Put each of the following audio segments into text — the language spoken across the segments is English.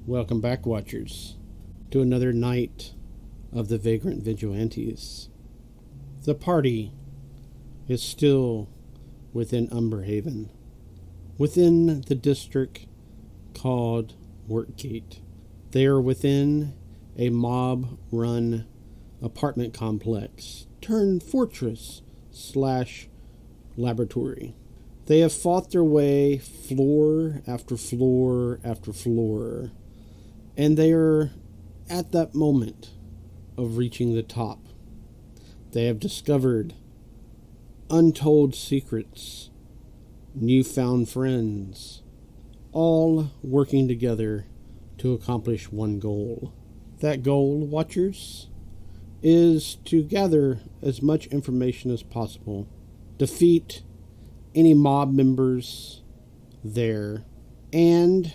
Welcome back, Watchers, to another night of the Vagrant Vigilantes. The party is still within Umberhaven, within the district called Workgate. They are within a mob-run apartment complex turned fortress / laboratory. They have fought their way floor after floor after floor, and they are at that moment of reaching the top. They have discovered untold secrets, newfound friends, all working together to accomplish one goal. That goal, Watchers, is to gather as much information as possible, defeat any mob members there, and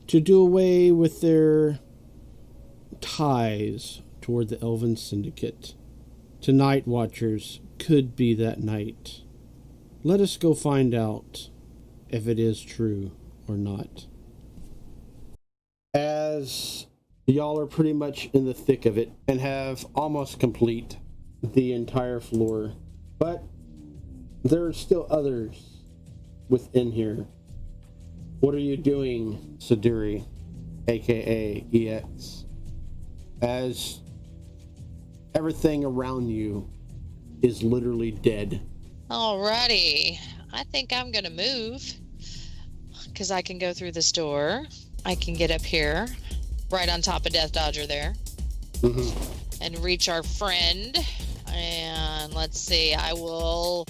to do away with their ties toward the Elven Syndicate. Tonight, Watchers, could be that night. Let us go find out if it is true or not. As y'all are pretty much in the thick of it and have almost complete the entire floor, but there are still others within here. What are you doing, Siduri, aka EX, as everything around you is literally dead? Alrighty, I think I'm gonna move because I can go through this door. I can get up here, right on top of Death Dodger there, and reach our friend. And let's see, I will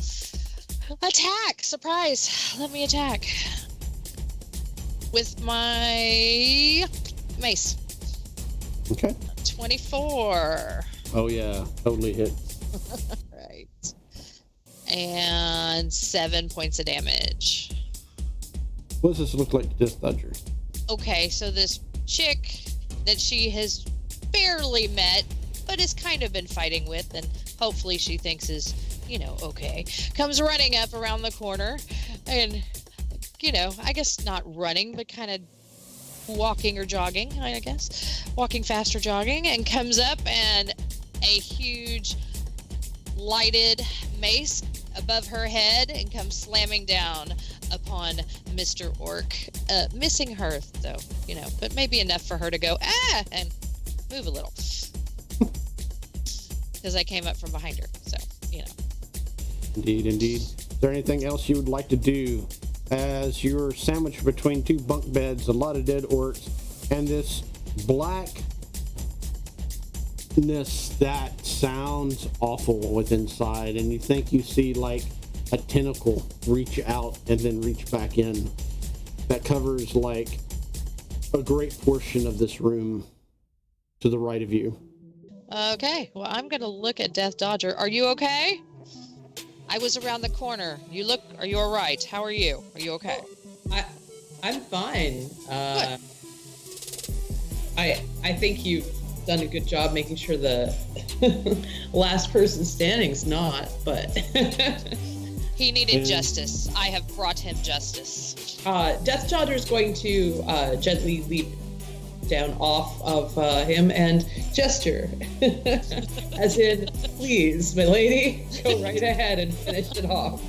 attack. Surprise! Let me attack with my mace. Okay. 24. Oh yeah, totally hits. Right. And 7 points of damage. What does this look like to Death Dodger? Okay, so this chick that she has barely met, but has kind of been fighting with, and hopefully she thinks is, okay, comes running up around the corner, and, I guess not running, but kind of walking or jogging, I guess. Walking fast or jogging, and comes up, and a huge lighted mace above her head, and comes slamming down upon Mr. Orc, missing her, though, but maybe enough for her to go, and move a little. Because I came up from behind her, so, Indeed. Is there anything else you would like to do as you're sandwiched between two bunk beds, a lot of dead orcs, and this blackness that sounds awful with inside, and you think you see like a tentacle reach out and then reach back in that covers like a great portion of this room to the right of you? Okay, well, I'm gonna look at Death Dodger. Are you okay? I was around the corner. Are you all right? How are you? Are you okay? I'm fine. Good. I think you've done a good job making sure the last person standing's not, but He needed justice. I have brought him justice. Death Dodger's going to gently leap down off of him and gesture, as in, please, my lady, go right ahead and finish it off.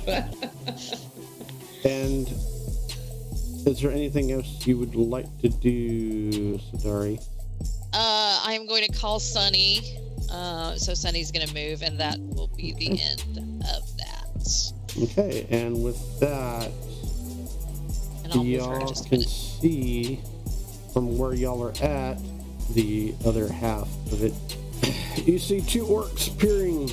And is there anything else you would like to do, Siduri? I am going to call Sunny. So Sunny's going to move, and that will be the end of that. Okay, and with that, y'all can see from where y'all are at the other half of it. You see two orcs peering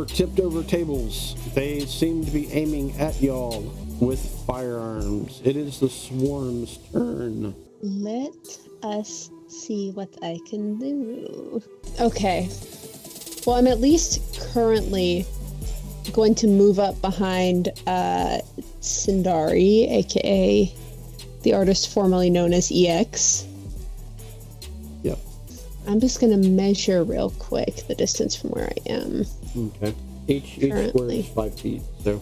tipped over tables. They seem to be aiming at y'all with firearms. It is the swarm's turn. Let us see what I can do. Okay. Well, I'm at least currently going to move up behind Sindari, aka the artist formerly known as EX. Yep. I'm just going to measure real quick the distance from where I am. Okay. Each square is 5 feet, so.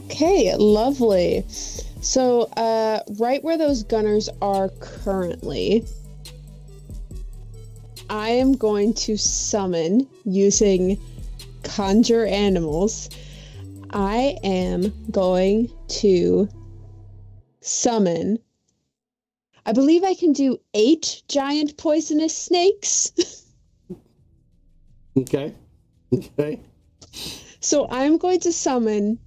Okay, lovely. So, right where those gunners are currently, I am going to summon using conjure animals. I am going to summon. I believe I can do 8 giant poisonous snakes. Okay. Okay. So I'm going to summon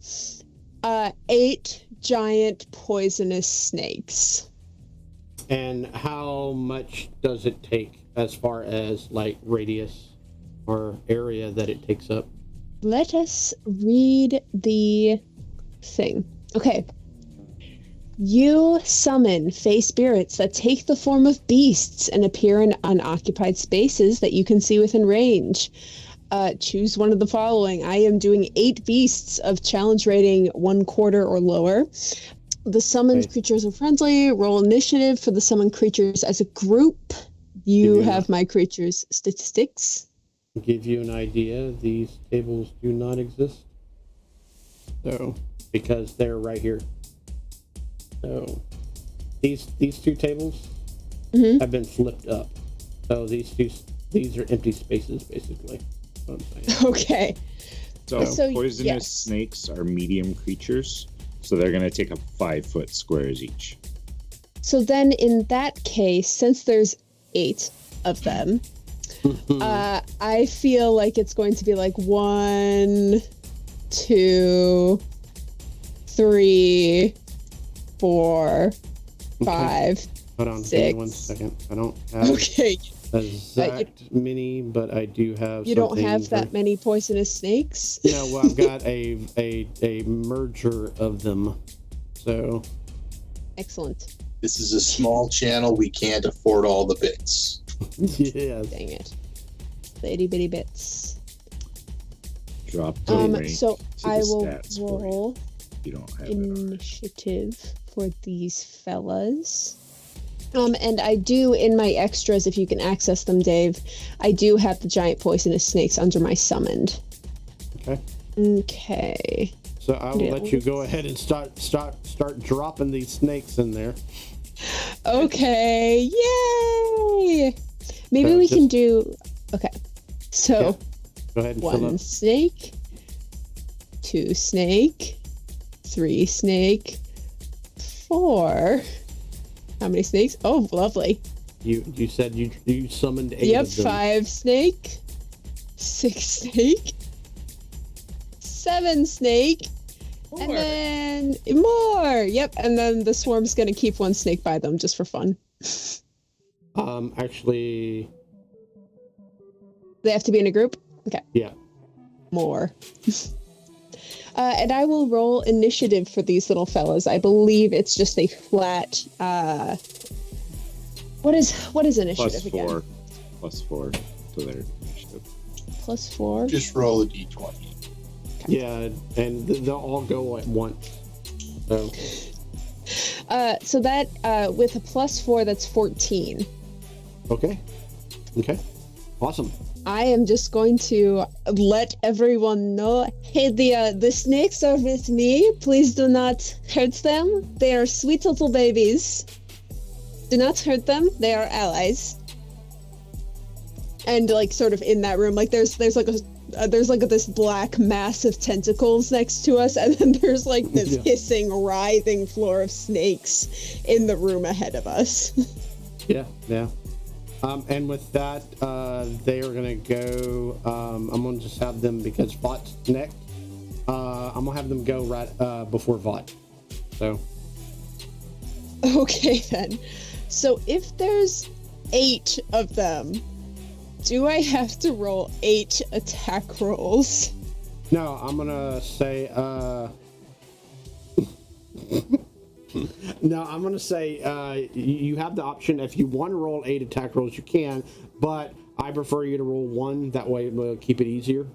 8 giant poisonous snakes. And how much does it take as far as like radius or area that it takes up? Let us read the thing. Okay. You summon fey spirits that take the form of beasts and appear in unoccupied spaces that you can see within range. Choose one of the following. I am doing 8 beasts of challenge rating 1/4 or lower. The summoned creatures are friendly. Roll initiative for the summoned creatures as a group. You have my creatures' statistics. To give you an idea, these tables do not exist. So, because they're right here. So, these 2 tables have been flipped up. So these are empty spaces, basically. That's what I'm saying. Okay. So poisonous snakes are medium creatures, so they're going to take up 5-foot squares each. So then, in that case, since there's 8 of them, I feel like it's going to be like 1, 2, 3, 4, 5. Hold on, 6. give me 1 second. I don't have exact many, but I do have. You don't have that many poisonous snakes? No, well, I've got a merger of them. So. Excellent. This is a small channel. We can't afford all the bits. Yes. Dang it. The itty bitty bits. Drop the rank so to I the will stats roll you don't have initiative for these fellas. And I do, in my extras, if you can access them, Dave, I do have the giant poisonous snakes under my summoned. Okay. Okay. So I will let you go ahead and start dropping these snakes in there. Okay. Yay! Maybe we can do. Okay. So. Go ahead and 1 snake. 2 snake. 3 snake. 4. How many snakes? Oh, lovely. You said you summoned 8 Yep, of them. 5 snake. 6 snake. 7 snake. More. And then more. Yep, and then the swarm's gonna keep 1 snake by them just for fun. Actually. They have to be in a group? Okay. Yeah. More. And I will roll initiative for these little fellas. I believe it's just a flat. What is initiative again? +4 to their initiative. +4. Just roll a d20. Yeah, and they'll all go at once. So. So that with a +4, that's 14. Okay. Awesome. I am just going to let everyone know, hey, the snakes are with me. Please do not hurt them. They are sweet little babies. Do not hurt them. They are allies. And like sort of in that room, like there's like this black mass of tentacles next to us, and then there's like this hissing, writhing floor of snakes in the room ahead of us. Yeah. And with that, they are gonna go. I'm gonna just have them because Vot's next. I'm gonna have them go right before Vot. So. Okay then. So if there's 8 of them, do I have to roll 8 attack rolls? No, I'm gonna say. No, I'm gonna say you have the option. If you want to roll 8 attack rolls, you can, but I prefer you to roll 1. That way, we'll keep it easier.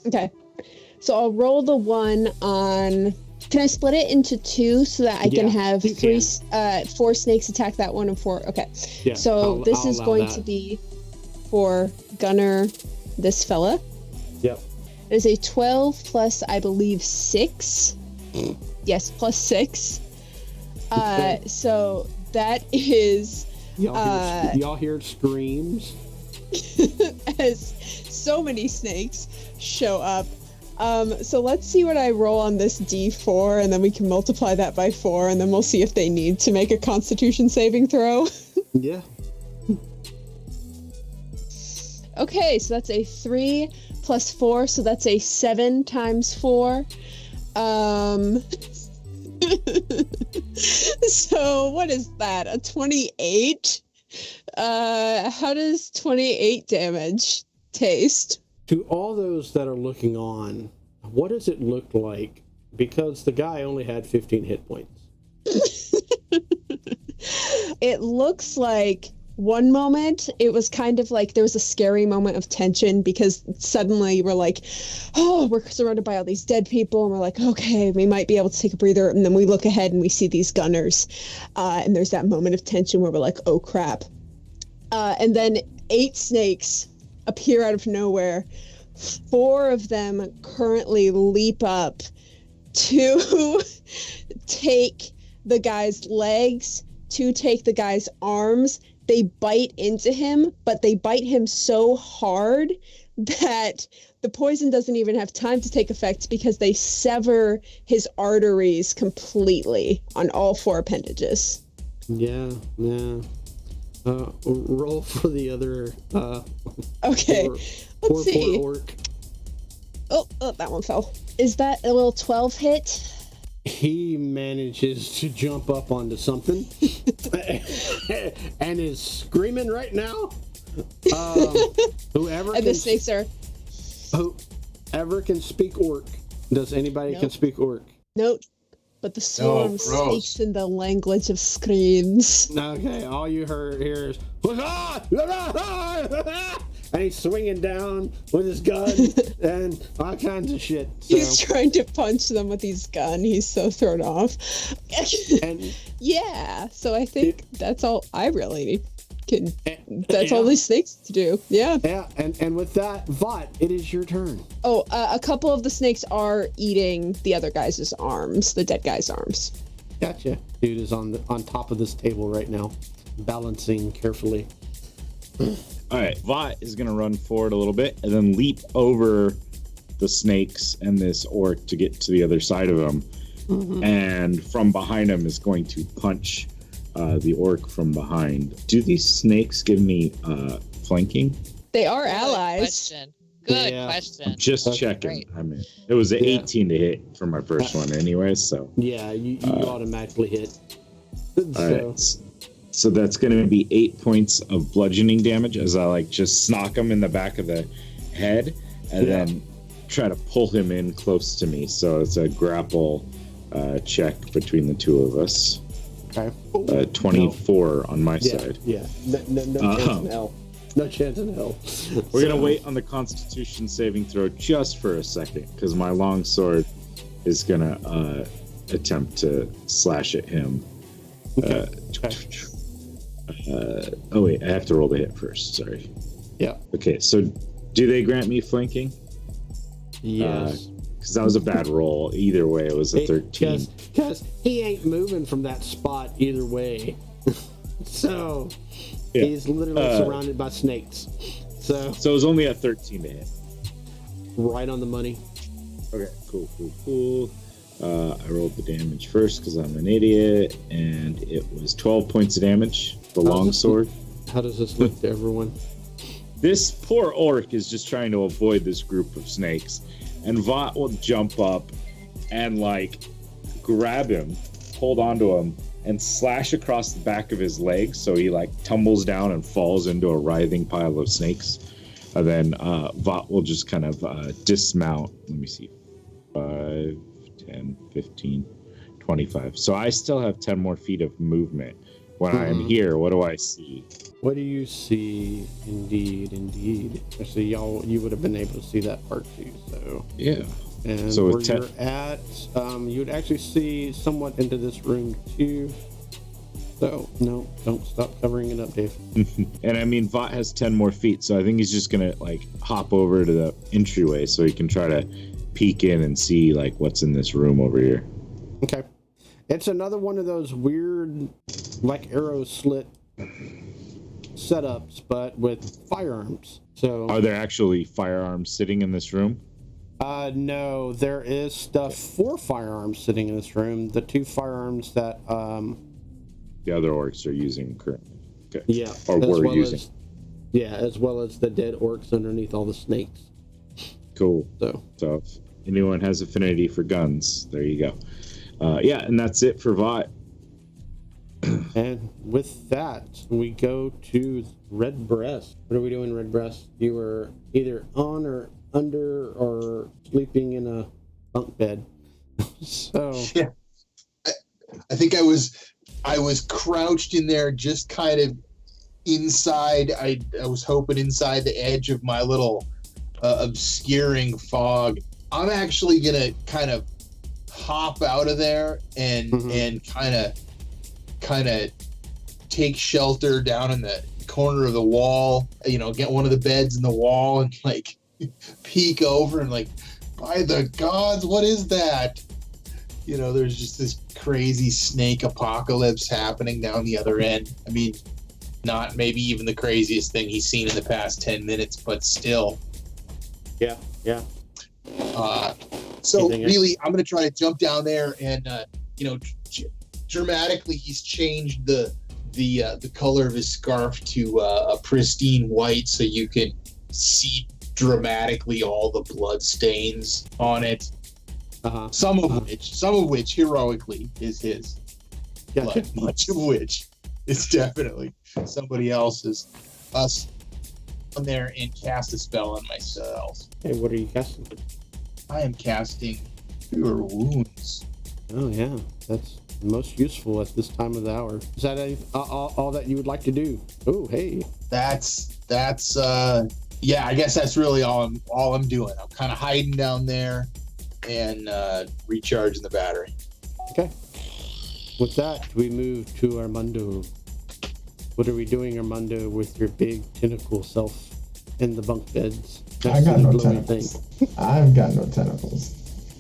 Okay, so I'll roll the 1 on. Can I split it into 2 so that I can have 4 snakes attack that one and 4? Okay. Yeah. So this is going to be for Gunner, this fella. Yep. It is a 12 plus, I believe, 6. Yes, plus 6. So that is Y'all hear screams as so many snakes show up. So let's see what I roll on this D4, and then we can multiply that by 4, and then we'll see if they need to make a Constitution saving throw. Yeah. Okay, so that's a 3 plus 4, so that's a 7 times 4. So what is that? A 28? How does 28 damage taste? To all those that are looking on, what does it look like? Because the guy only had 15 hit points. It looks like one moment it was kind of like there was a scary moment of tension because suddenly we're like, oh, we're surrounded by all these dead people, and we're like, okay, we might be able to take a breather, and then we look ahead and we see these gunners, and there's that moment of tension where we're like, oh crap, and then 8 snakes appear out of nowhere. 4 of them currently leap up to take the guy's legs, to take the guy's arms. They bite into him, but they bite him so hard that the poison doesn't even have time to take effect because they sever his arteries completely on all 4 appendages. Yeah. Roll for the other. Okay, let's see. Poor orc. Oh, that one fell. Is that a little 12 hit? He manages to jump up onto something and is screaming right now. Whoever and the snakes are. Whoever can speak orc. Does anybody can speak orc? Nope. But the swarm speaks in the language of screams. Okay, all you hear is and he's swinging down with his gun and all kinds of shit. So. He's trying to punch them with his gun. He's so thrown off. And yeah, so I think that's all I really can. That's all these snakes to do. Yeah. Yeah, and with that, Vought, it is your turn. Oh, a couple of the snakes are eating the other guy's arms, the dead guy's arms. Gotcha. Dude is on top of this table right now, balancing carefully. All right, Vought is going to run forward a little bit and then leap over the snakes and this orc to get to the other side of him. Mm-hmm. And from behind him is going to punch the orc from behind. Do these snakes give me flanking? They are allies. Good question. Just checking. Great. I mean, it was an 18 to hit for my first one anyway, so. Yeah, you automatically hit. All right. So that's going to be 8 points of bludgeoning damage as I just snock him in the back of the head and then try to pull him in close to me. So it's a grapple check between the two of us. Okay. 24 on my side. Yeah. No chance in hell. No chance in hell. We're going to wait on the Constitution saving throw just for a second because my longsword is going to attempt to slash at him. Okay. Oh wait, I have to roll the hit first. Sorry. Yeah. Okay, so do they grant me flanking? Yes. Because that was a bad roll. Either way, it was a 13. Because he ain't moving from that spot either way. So he's literally surrounded by snakes. So it was only a 13 to hit. Right on the money. Okay, cool. I rolled the damage first because I'm an idiot, and it was 12 points of damage. The longsword. How does this look to everyone? This poor orc is just trying to avoid this group of snakes, and Vought will jump up and grab him, hold onto him, and slash across the back of his legs so he tumbles down and falls into a writhing pile of snakes. And then Vought will just kind of dismount. Let me see. 5, 10, 15, 25. So I still have 10 more feet of movement. When I am here, what do I see? What do you see? Indeed. Actually, you would have been able to see that part too. So yeah. And so where you're at, you would actually see somewhat into this room too. So no, don't stop covering it up, Dave. And I mean, Vought has 10 more feet, so I think he's just gonna hop over to the entryway so he can try to peek in and see what's in this room over here. Okay. It's another one of those weird, like arrow slit setups, but with firearms. So Are there actually firearms sitting in this room? no, there is stuff for firearms sitting in this room. The 2 firearms that The other orcs are using currently. Okay. yeah, Or as were well using. as well as the dead orcs underneath all the snakes. Cool. So So if anyone has affinity for guns, there you go. Yeah, and that's it for Vought. and with that, we go to Redbreast. What are we doing, Redbreast? You were either on or under or sleeping in a bunk bed. So Yeah. I think I was crouched in there, just kind of inside. I was hoping inside the edge of my little obscuring fog. I'm actually gonna kind of hop out of there and kind of take shelter down in the corner of the wall. Get one of the beds in the wall and like peek over and like, by the gods, what is that? There's just this crazy snake apocalypse happening down the other end. I mean, not maybe even the craziest thing he's seen in the past 10 minutes, but still. yeah. So You think really, I'm going to try to jump down there and, dramatically, he's changed the color of his scarf to a pristine white, so you can see dramatically all the blood stains on it. Some of which heroically is his, Gotcha. but much of which is definitely somebody else's. Us on there and cast a spell on myself. Hey, what are you casting? I am casting Cure Wounds. Oh yeah, that's most useful at this time of the hour. Is that all that you would like to do? Oh hey. That's yeah, I guess that's really all I'm doing. I'm kind of hiding down there and recharging the battery. Okay. With that, we move to Armando. What are we doing, Armando, with your big tentacle self in the bunk beds? I got no glowy tentacles. I've got no tentacles.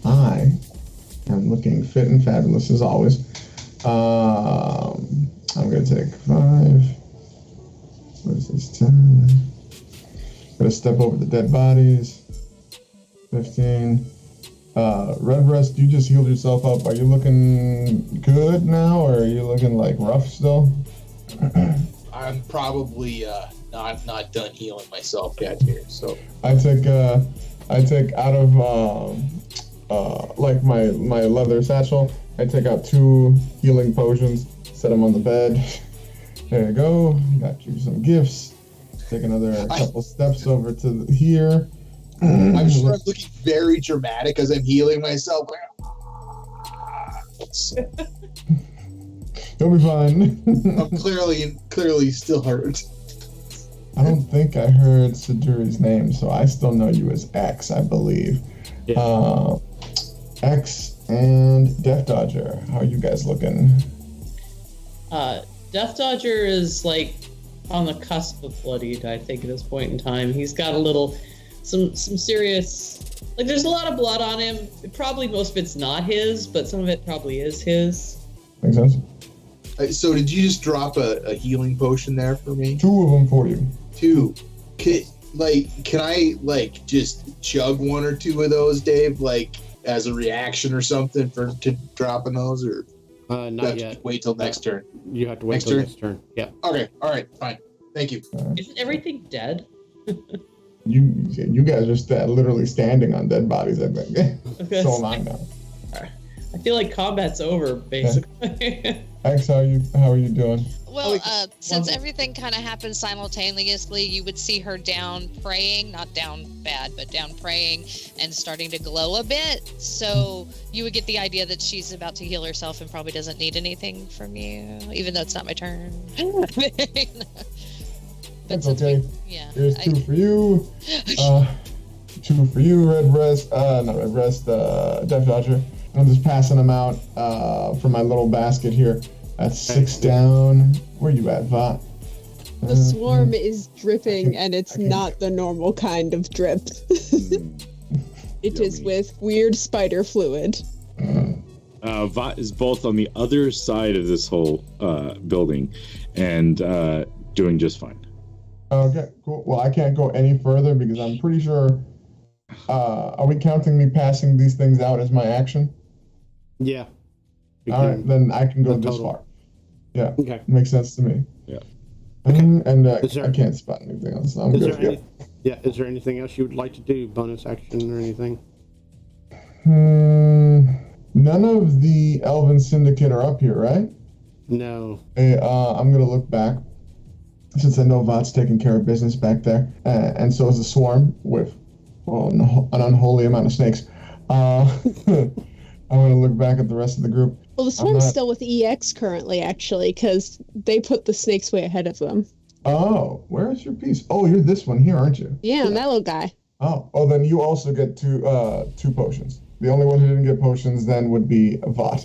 I am looking fit and fabulous as always. I'm going to take 5. What is this? 10. I'm going to step over the dead bodies. 15. Redbreast, you just healed yourself up. Are you looking good now, or are you looking like rough still? I'm probably not done healing myself yet here. So I take out of like my leather satchel. I take out 2 healing potions, set them on the bed. There you go. Got you some gifts. Take another couple steps over to here. I'm sure I'm looking very dramatic as I'm healing myself. You'll be fine. I'm clearly still hurt. I don't think I heard Siduri's name, so I still know you as X, I believe. Yeah. X and Death Dodger. How are you guys looking? Death Dodger is like on the cusp of bloodied, I think, at this point in time. He's got some serious, like, there's a lot of blood on him. Probably most of it's not his, but some of it probably is his. Makes sense? So did you just drop a healing potion there for me? 2 of them for you. 2. Can I just chug 1 or 2 of those, Dave? Like as a reaction or something to dropping those, or Not yet. wait till next turn? You have to wait Next till turn? next turn. Yeah. Okay. All right. Fine. Thank you. Isn't everything dead? You guys are literally standing on dead bodies, I think. So am I now. I feel like combat's over, basically. X, how are you doing? Well, since everything kind of happened simultaneously, you would see her down praying, not down bad, but down praying and starting to glow a bit. So you would get the idea that she's about to heal herself and probably doesn't need anything from you, even though it's not my turn. That's okay. Yeah. Here's 2 for you. 2 for you, Redbreast. Not Redbreast, Death Dodger. I'm just passing them out from my little basket here. That's 6 down. Where you at, Vought? The swarm is dripping, and it's not the normal kind of drip. It is with weird spider fluid. Vought is both on the other side of this whole building and doing just fine. Okay, cool. Well, I can't go any further because I'm pretty sure. Are we counting me passing these things out as my action? Yeah. All right, then I can go the this total. far. Yeah. Okay. Makes sense to me. Yeah. Okay. And Is there- I can't spot anything else. I'm Is good. there is there anything else you would like to do? Bonus action or anything? None of the Elven Syndicate are up here, right? No. Hey, I'm gonna look back since I know Vought's taking care of business back there, and so is the swarm with an unholy amount of snakes. I'm gonna look back at the rest of the group. Well, the swarm's still with EX currently, actually, because they put the snakes way ahead of them. Oh, where is your piece? Oh, you're this one here, aren't you? Yeah, that little guy. Oh, then you also get two potions. The only one who didn't get potions then would be Vought.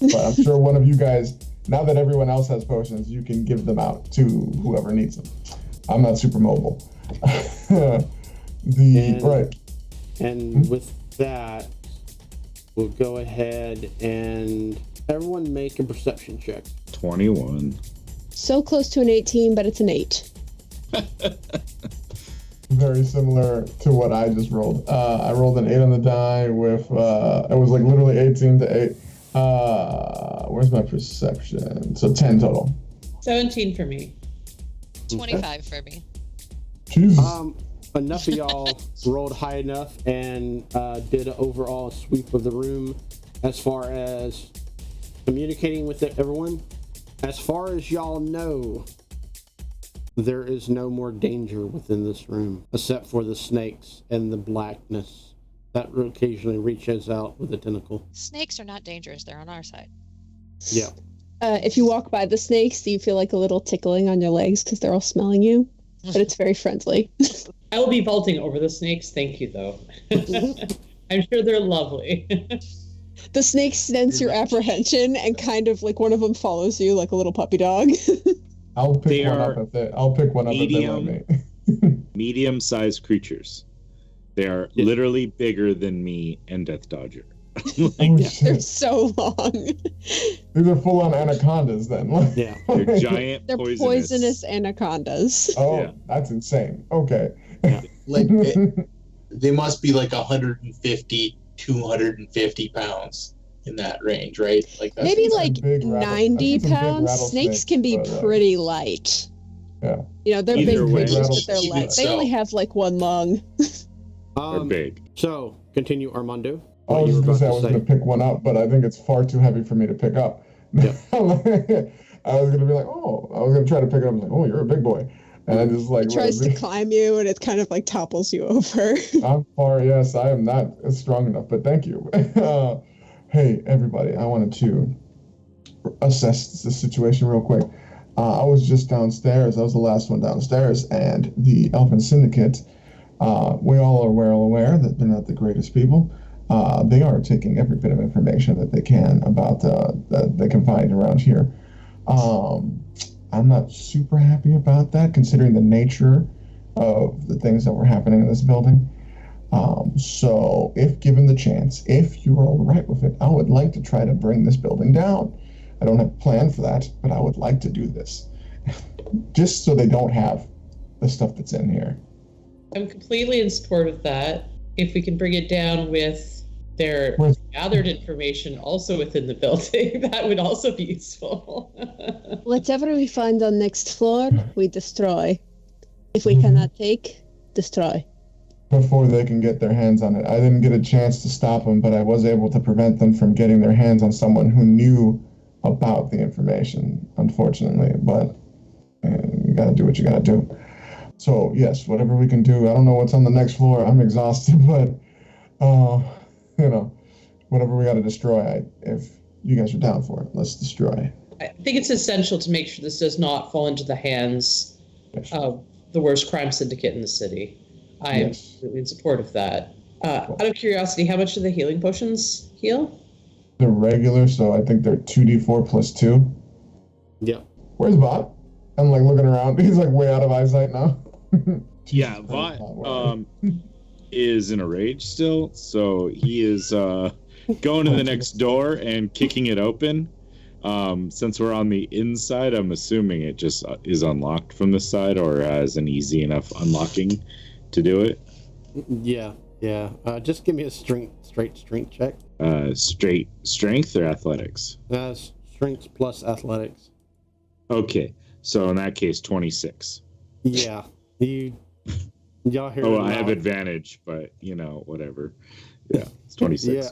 But I'm sure one of you guys, now that everyone else has potions, you can give them out to whoever needs them. I'm not super mobile. Right. And with that, we'll go ahead and everyone make a perception check. 21. So close to an 18, but it's an 8. Very similar to what I just rolled. I rolled an 8 on the die with, it was like literally 18 to 8. Where's my perception? So 10 total. 17 for me. 25 for me. Jesus. Enough of y'all rolled high enough and did an overall sweep of the room as far as communicating with everyone. As far as y'all know, there is no more danger within this room, except for the snakes and the blackness that occasionally reaches out with a tentacle. Snakes are not dangerous. They're on our side. Yeah. If you walk by the snakes, do you feel like a little tickling on your legs because they're all smelling you? But it's very friendly. I will be vaulting over the snakes. Thank you, though. I'm sure they're lovely. The snakes sense your apprehension and kind of like one of them follows you like a little puppy dog. I'll pick They one are up if they let me. Medium-sized creatures. They are literally bigger than me and Death Dodger. Oh, They're shit. so long. These are full-on anacondas then. Yeah. They're giant They're poisonous. poisonous anacondas. Oh, Yeah. that's insane. Okay. Like they must be like 150, 250 pounds in that range, right? Like that's Maybe some like big 90 some big pounds. rattlesnakes, Snakes can be but, pretty light. Yeah. You know, they're Either big way. creatures, but they're Even light. They so. only have like one lung. They're big. So, continue, Armando. I What was you just were gonna say I about was to gonna pick one up, but I think it's far too heavy for me to pick up. Yep. I was gonna be like, oh, I was gonna try to pick it up. I was like, oh, you're a big boy, and I just like It tries to climb you and it kind of like topples you over. I'm far. Yes, I am not strong enough, but thank you. Hey, everybody, I wanted to assess the situation real quick. I was just downstairs. I was the last one downstairs, and the Elven Syndicate. We all are well aware that they're not the greatest people. They are taking every bit of information that they can about that they can find around here. I'm not super happy about that, considering the nature of the things that were happening in this building. So, if given the chance, if you're all right with it, I would like to try to bring this building down. I don't have a plan for that, but I would like to do this, just so they don't have the stuff that's in here. I'm completely in support of that. If we can bring it down with their Where's- gathered information also within the building, that would also be useful. Whatever we find on next floor, we destroy. If we cannot take, destroy. Before they can get their hands on it. I didn't get a chance to stop them, but I was able to prevent them from getting their hands on someone who knew about the information, unfortunately. But you gotta do what you gotta do. So, yes, whatever we can do. I don't know what's on the next floor. I'm exhausted, but, whatever we gotta destroy, if you guys are down for it, let's destroy. I think it's essential to make sure this does not fall into the hands of the worst crime syndicate in the city. I am completely in support of that. Out of curiosity, how much do the healing potions heal? They're regular, so I think they're 2d4 plus 2. Yep. Where's Bob? I'm like looking around. He's like way out of eyesight now. Yeah, Vought is in a rage still, so he is going to the next door and kicking it open. Since we're on the inside, I'm assuming it just is unlocked from the side or has an easy enough unlocking to do it. Yeah. Just give me a straight strength check. Straight strength or athletics? Strength plus athletics. Okay, so in that case, 26. Yeah. Y'all hear? Oh, I have advantage, but whatever. Yeah, it's 26. Yeah.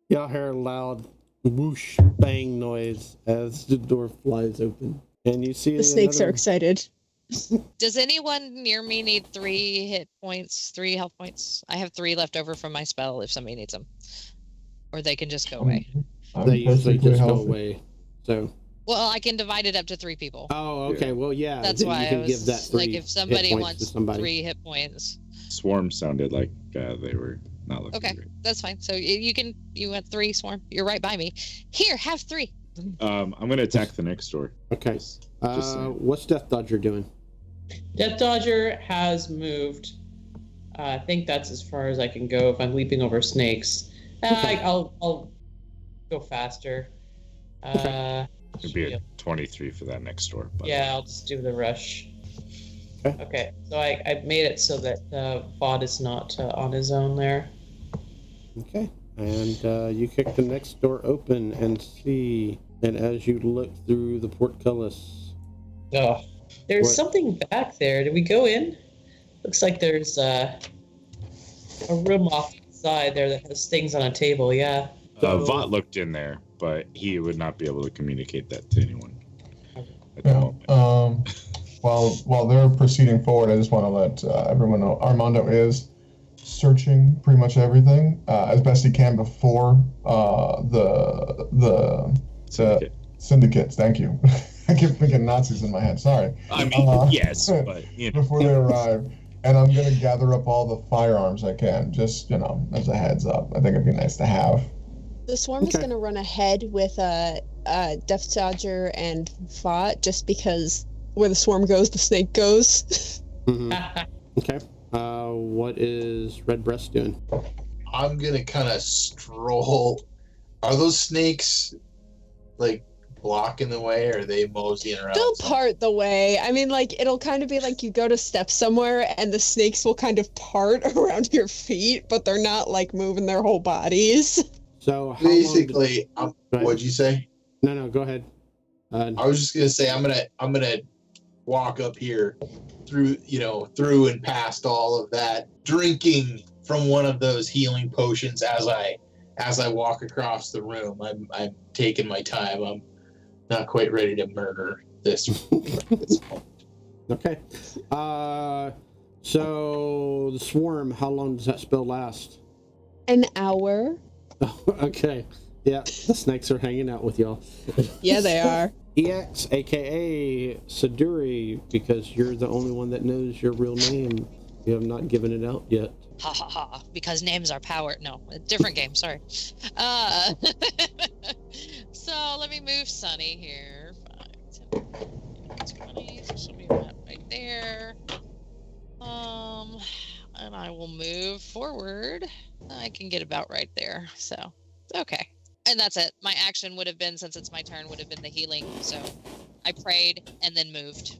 Y'all hear a loud whoosh bang noise as the door flies open, and you see The snakes are excited. Does anyone near me need 3 hit points, 3 health points? I have 3 left over from my spell if somebody needs them. Or they can just go away. They usually perfectly just go healthy. away. So. Well, I can divide it up to 3 people. Oh, okay. Yeah. Well, yeah. That's then why you can I was give that 3 like, if somebody hit points wants to somebody. 3 hit points. Swarm sounded like they were not looking Okay, great. that's fine. So you want 3, Swarm? You're right by me. Here, have 3. I'm gonna attack the next door. Okay. Just saying. What's Death Dodger doing? Death Dodger has moved. I think that's as far as I can go if I'm leaping over snakes. Okay. I'll go faster. It'd be a 23 for that next door. But Yeah, I'll just do the rush. Okay. Okay, so I made it so that Vaught is not on his own there. Okay. And you kick the next door open and see, and as you look through the portcullis. Oh, there's What? something back there. Did we go in? Looks like there's a room off the side there that has things on a table. Yeah. Vought looked in there, but he would not be able to communicate that to anyone at the Yeah. moment. While they're proceeding forward, I just want to let everyone know Armando is searching pretty much everything as best he can before the Syndicate. syndicates. Thank you. I keep thinking Nazis in my head. Sorry. I mean, yes, but Before they arrive, and I'm gonna gather up all the firearms I can, just as a heads up. I think it'd be nice to have. The swarm is Okay. going to run ahead with Death Dodger and Vought, just because where the swarm goes, the snake goes. Mhm. Okay. What is Redbreast doing? I'm gonna kind of stroll. Are those snakes like blocking the way, or are they moseying around? They'll somewhere? part the way. I mean, like, it'll kind of be like you go to step somewhere and the snakes will kind of part around your feet, but they're not like moving their whole bodies. So how Basically, Go ahead. what'd you say? No, go ahead. I was just gonna say I'm gonna walk up here through and past all of that, drinking from one of those healing potions as I walk across the room. I'm taking my time. I'm not quite ready to murder this. this point. Okay. So the swarm, how long does that spell last? An hour. Okay. Yeah, the snakes are hanging out with y'all. Yeah, they are. EX, aka Saduri, because you're the only one that knows your real name. You have not given it out yet. Ha ha ha. Because names are power. No, a different game. Sorry. So let me move Sunny here. 5, 10, 20. So she'll be right there. And I will move forward. I can get about right there. So, okay. And that's it. My action would have been, since it's my turn, would have been the healing. So I prayed and then moved.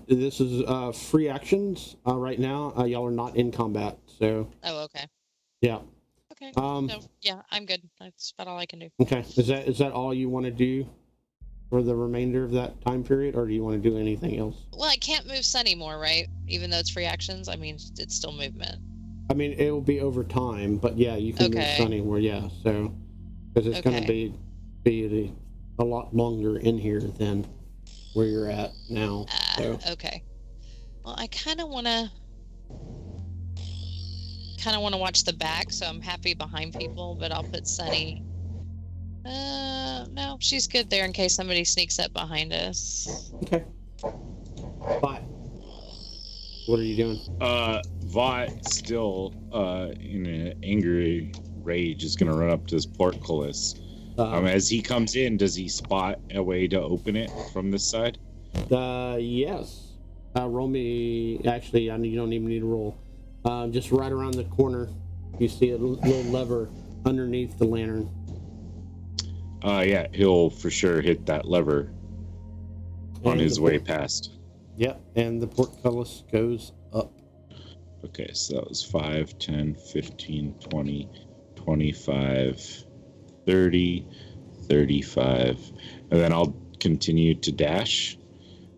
This is free actions right now. Y'all are not in combat, so Oh, okay. yeah. Okay. Um, So, yeah, I'm good. That's about all I can do. Okay. Is that all you want to do for the remainder of that time period, or do you want to do anything else? Well, I can't move Sunny more, right? Even though it's free actions. I mean, it's still movement. I mean, it will be over time, but yeah, you can move Okay. Sunny where, yeah. So, because it's going to be a lot longer in here than where you're at now. So. Okay. Well, I kind of want to watch the back, so I'm happy behind people, but I'll put Sunny. No, she's good there in case somebody sneaks up behind us. Okay. But what are you doing? Vought still in an angry rage is gonna run up to this portcullis. As he comes in, does he spot a way to open it from this side? Yes. Roll me. Actually, you don't even need to roll. Just right around the corner, you see a little lever underneath the lantern. Yeah, he'll for sure hit that lever on And his the way past. Yep, and the portcullis goes up. Okay, so that was 5, 10, 15, 20, 25, 30, 35. And then I'll continue to dash.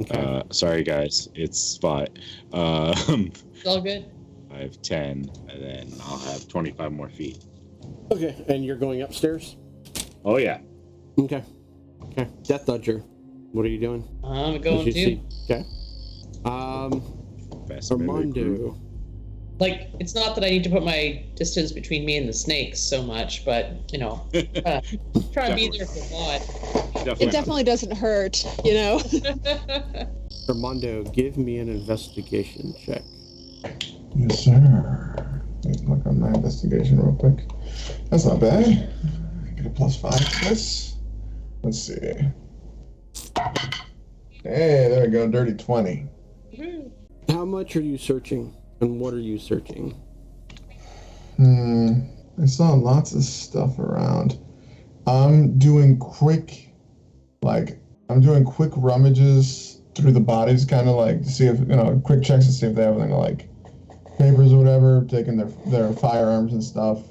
Okay. Sorry, guys. It's 5. It's all good. 5, 10, and then I'll have 25 more feet. Okay, and you're going upstairs? Oh, yeah. Okay. Okay. Death Dodger, what are you doing? I'm going Did to. you see? Okay. Best melee group. Armando. Like, it's not that I need to put my distance between me and the snakes so much, but, you know, try to be there for Vaught. It definitely doesn't hurt, you know? Armando, give me an investigation check. Yes, sir. Let me look on my investigation real quick. That's not bad. I get a +5 to this. Let's see. Hey, there we go. Dirty 20. How much are you searching, and what are you searching? I saw lots of stuff around. I'm doing quick rummages through the bodies, kind of like to see if, quick checks to see if they have any like papers or whatever, taking their firearms and stuff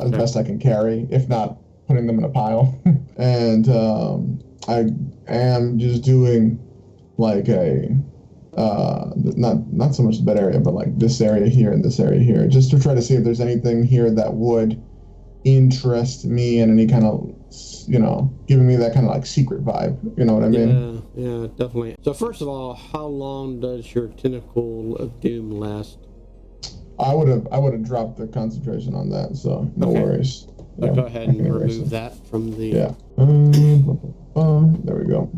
as best I can carry, if not putting them in a pile. And I am just doing like a not so much the bed area, but like this area here and this area here, just to try to see if there's anything here that would interest me and any kind of, giving me that kind of like secret vibe. You know what I mean? Yeah, definitely. So first of all, how long does your tentacle of doom last? I would have dropped the concentration on that, so no worries. So Yeah, go ahead I and can erase remove it. that from the... Yeah. There we go.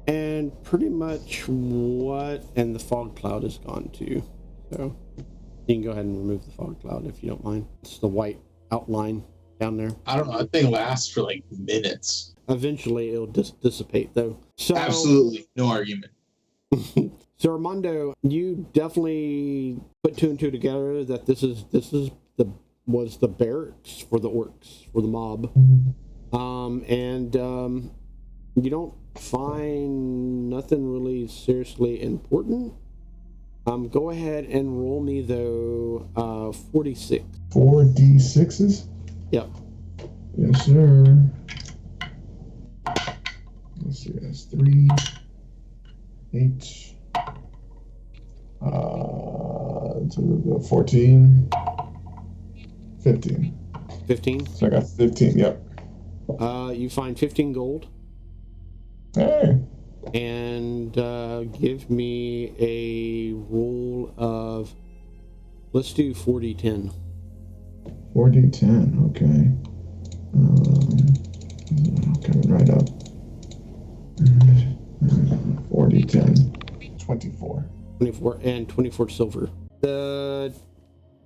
And pretty much and the fog cloud is gone too. So you can go ahead and remove the fog cloud if you don't mind. It's the white outline down there. I don't know. That thing lasts for like minutes. Eventually it'll dissipate though. So Absolutely. No argument. So Armando, you definitely put 2 and 2 together that this was the barracks for the orcs, for the mob. You don't find nothing really seriously important. Go ahead and roll me though 46. 4 D6s? Yep. Yes, sir. Let's see, that's 3, 8, 14, 15. 15. So I got 15, yep. You find 15 gold. Hey. And give me a roll of, let's do 4d10. 4d10, okay. Coming right up. 4d10. 24. 24 and 24 silver. The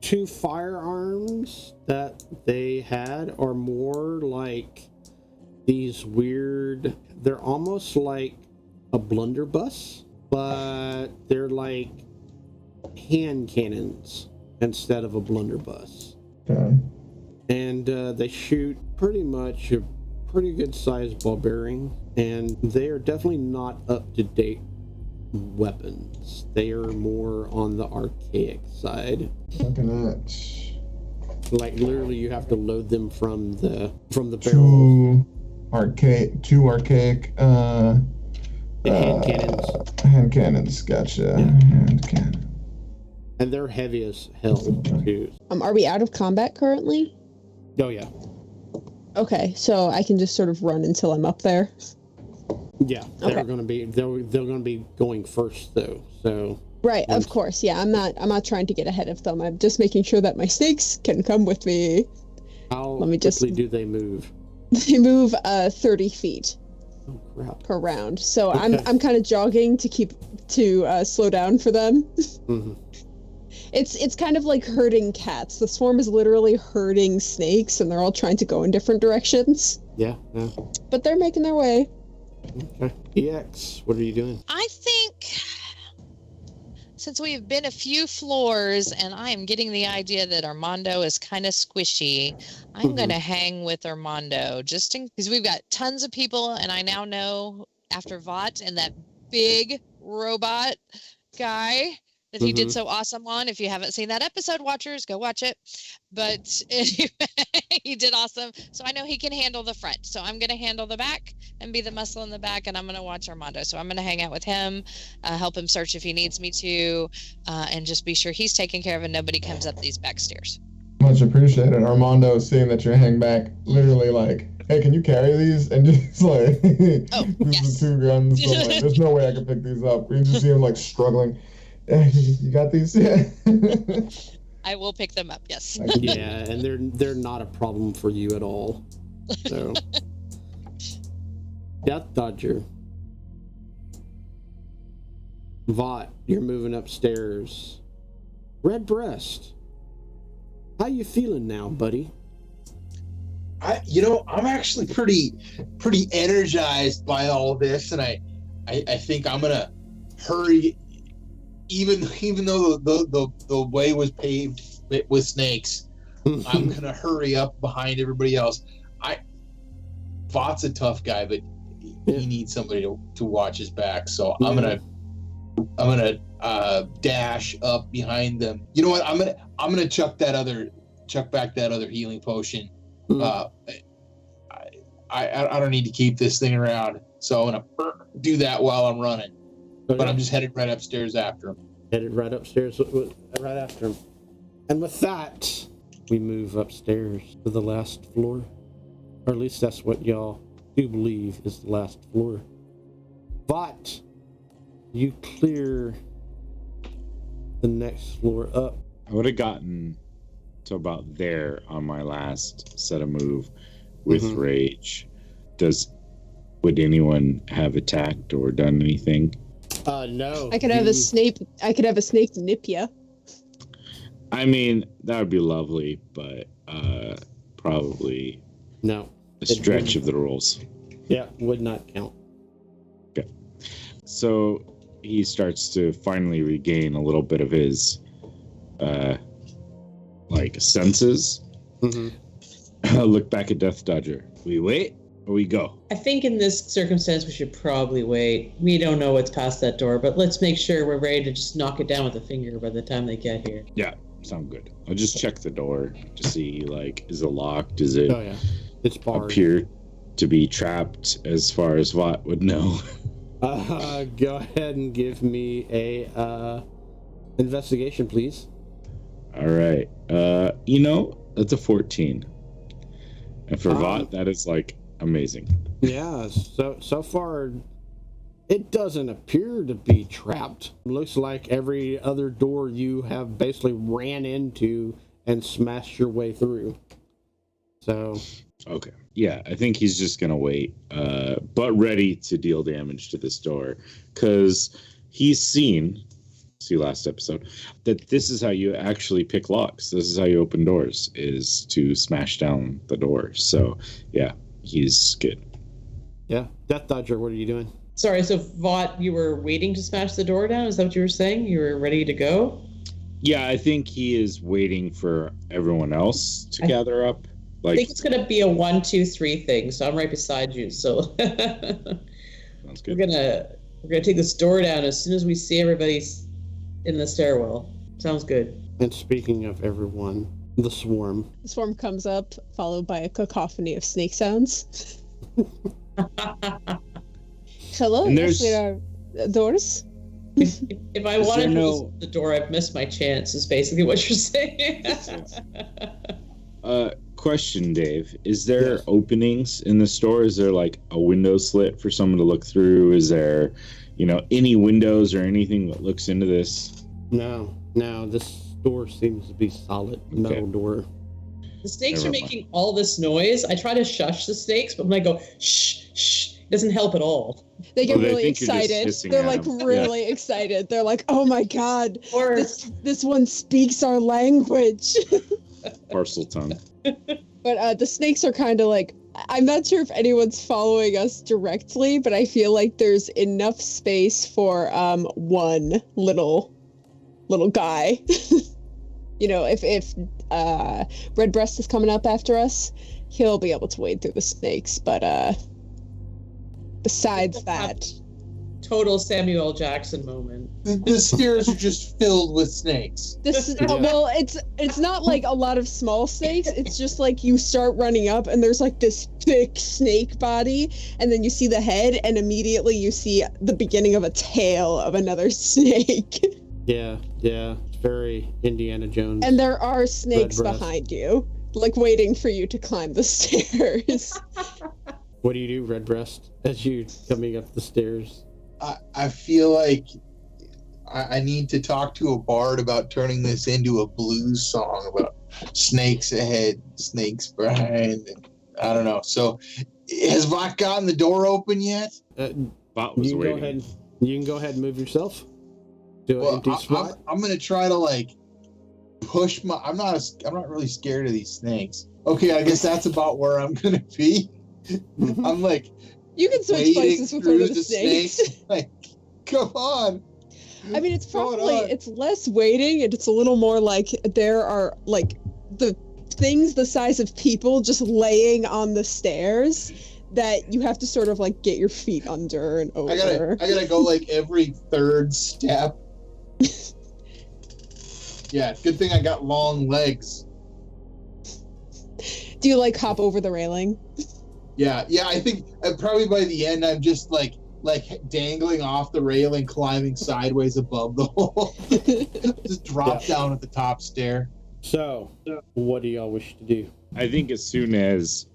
2 firearms that they had are more like these weird, they're almost like a blunderbuss, but they're like hand cannons instead of a blunderbuss. Okay. And they shoot pretty much a pretty good sized ball bearing, and they are definitely not up to date weapons. They are more on the archaic side. Looking at Like literally you have to load them from the barrels. Two archaic Hand cannons. Hand cannons, gotcha. Yeah. Hand cannon. And they're heavy as hell too. Are we out of combat currently? Oh yeah. Okay, so I can just sort of run until I'm up there. Yeah. They're Okay. gonna be going first though. So Right, of course. Yeah, I'm not trying to get ahead of them. I'm just making sure that my snakes can come with me. how Let me just- quickly do they move? They move 30 feet Oh crap. per round. So Okay. I'm kind of jogging to slow down for them. Mm-hmm. It's kind of like herding cats. The swarm is literally herding snakes, and they're all trying to go in different directions. Yeah. But they're making their way. Okay. EX, what are you doing? I think since we have been a few floors and I am getting the idea that Armando is kind of squishy, I'm going to hang with Armando because we've got tons of people. And I now know after Vought and that big robot guy that he did so awesome on. If you haven't seen that episode, watchers, go watch it. But anyway, he did awesome. So I know he can handle the front. So I'm going to handle the back and be the muscle in the back, and I'm going to watch Armando. So I'm going to hang out with him, help him search if he needs me to, and just be sure he's taken care of and nobody comes up these back stairs. Much appreciated. Armando, seeing that you hang back, literally like, hey, can you carry these? And just like, these are 2 guns. So like, there's no way I can pick these up. You just see him like struggling. You got these? Yeah. I will pick them up, yes. Yeah, and they're not a problem for you at all. So, Death Dodger. Vought, you're moving upstairs. Redbreast, how you feeling now, buddy? I'm actually pretty energized by all this, and I think I'm gonna hurry. Even though the way was paved with snakes, I'm gonna hurry up behind everybody else. Vought's a tough guy, but he needs somebody to watch his back. So I'm gonna dash up behind them. You know what? I'm gonna chuck back that other healing potion. I don't need to keep this thing around, so I'm gonna do that while I'm running. Okay. But I'm just headed right upstairs after him. Headed right upstairs right after him. And with that, we move upstairs to the last floor. Or at least that's what y'all do believe is the last floor. But you clear the next floor up. I would have gotten to about there on my last set of move with rage. Would anyone have attacked or done anything? No. I could have a snake nip ya. I mean, that would be lovely, but probably no. A stretch of the rules. Yeah, would not count. Okay. So he starts to finally regain a little bit of his senses. Look back at Death Dodger. We wait or we go? I think in this circumstance we should probably wait. We don't know what's past that door, but let's make sure we're ready to just knock it down with a finger by the time they get here. Yeah, sound good. I'll just check the door to see, is it locked? Is it it's barred. Appear to be trapped as far as Vought would know? Go ahead and give me a investigation, please. All right. That's a 14. And for Vought, that is amazing. Yeah, so far it doesn't appear to be trapped. It looks like every other door you have basically ran into and smashed your way through. So okay. Yeah, I think he's just gonna wait, but ready to deal damage to this door, because he's seen last episode, that this is how you actually pick locks. This is how you open doors, is to smash down the door. So yeah, he's good. Yeah. Death Dodger, what are you doing? Sorry, so Vought, you were waiting to smash the door down? Is that what you were saying? You were ready to go? Yeah, I think he is waiting for everyone else to gather up. I think it's going to be a 1, 2, 3 thing, so I'm right beside you. So sounds good. We're gonna take this door down as soon as we see everybody in the stairwell. Sounds good. And speaking of everyone, the swarm. The swarm comes up, followed by a cacophony of snake sounds. Hello, yes, there are doors. If I wanted to open the door, I've missed my chance, is basically what you're saying. Question, Dave. Is there openings in the store? Is there a window slit for someone to look through? Is there, any windows or anything that looks into this? No, this door seems to be solid. Metal door. The snakes are making all this noise. I try to shush the snakes, but when I go, shh, it doesn't help at all. They get really excited. They're really excited. They're like, oh my God, this one speaks our language. Parcel tongue. But the snakes are kind of I'm not sure if anyone's following us directly, but I feel like there's enough space for one little little guy. You know, if Redbreast is coming up after us, he'll be able to wade through the snakes. But besides that, Total Samuel Jackson moment. The stairs are just filled with snakes. this is well, it's not like a lot of small snakes. It's just like you start running up and there's like this thick snake body, and then you see the head, and immediately you see the beginning of a tail of another snake. Yeah, it's very Indiana Jones. And there are snakes Redbreast. behind you, like waiting for you to climb the stairs. What do you do, Redbreast, as you coming up the stairs? I feel like I need to talk to a bard about turning this into a blues song about snakes ahead, snakes behind, and I don't know. So, has Vot gotten the door open yet? Bot was waiting. You can go ahead and move yourself to an empty spot. I'm gonna try to like push my. I'm not really scared of these snakes. Okay, I guess that's about where I'm gonna be. I'm like. You can switch places with one of the snakes. Like, come on. I mean, it's less waiting, and it's a little more like there are like the things the size of people just laying on the stairs that you have to sort of like get your feet under and over. I gotta go like every third step. Yeah, good thing I got long legs. Do you like hop over the railing? Yeah, I think probably by the end I'm just like dangling off the railing, climbing sideways above the hole. Just drop down at the top stair. So, what do y'all wish to do? I think as soon as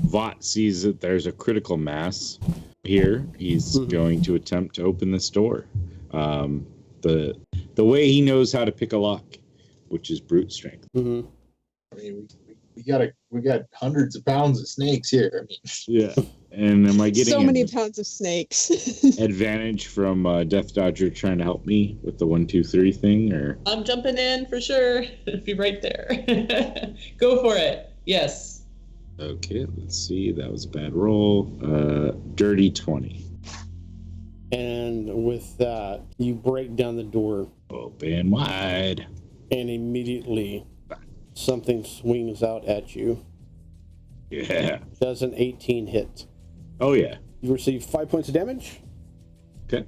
Vot sees that there's a critical mass here, he's going to attempt to open this door. The way he knows how to pick a lock, which is brute strength. Mm-hmm. I mean, we got hundreds of pounds of snakes here. I mean, Yeah. And am I getting so many pounds of snakes? advantage from Death Dodger trying to help me with the 1, 2, 3 thing, or? I'm jumping in for sure. Be right there. Go for it. Yes. Okay, let's see. That was a bad roll. Dirty 20. And with that, you break down the door, Open wide. and immediately something swings out at you. Yeah. Does an 18 hit. Oh, yeah. You receive 5 points of damage. Okay.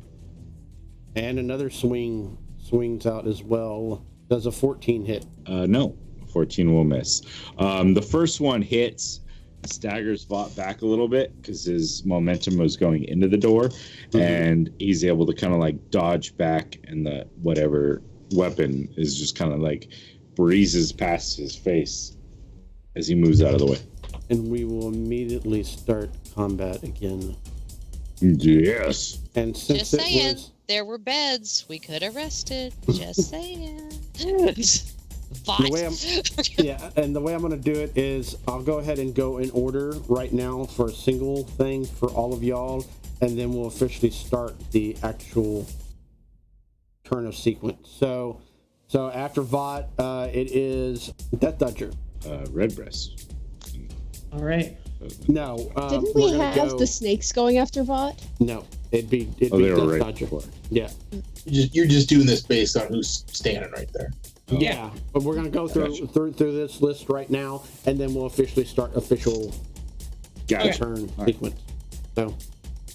And another swings out as well. Does a 14 hit. No. 14 will miss. The first one hits, staggers Vought back a little bit because his momentum was going into the door, and he's able to kind of like dodge back, and the whatever weapon is just kind of like breezes past his face as he moves out of the way. And we will immediately start combat again. Yes. And since Just it saying, was there were beds we could have rested. Just saying. the way and the way I'm going to do it is I'll go ahead and go in order right now for a single thing for all of y'all, and then we'll officially start the actual turn of sequence. So after Vought, it is Death Dodger. Redbreast. All right. No, Didn't we're we gonna have the snakes going after Vought? No, it'd be they were Death right Dodger. before. Yeah. you're just doing this based on who's standing right there. Yeah, but we're gonna go through this list right now, and then we'll officially start official Gotcha. turn sequence. So,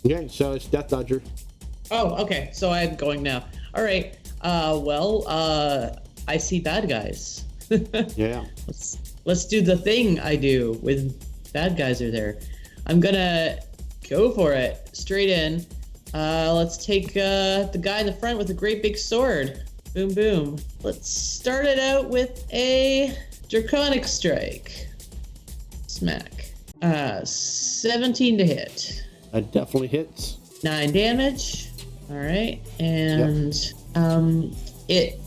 okay, so it's Death Dodger. Oh, okay. So I'm going now. All right. I see bad guys. Yeah. Let's do the thing I do when bad guys are there. I'm gonna go for it. Straight in. Let's take the guy in the front with a great big sword. Boom, boom. Let's start it out with a Draconic Strike. Smack. 17 to hit. That definitely hits. 9 damage. All right. And it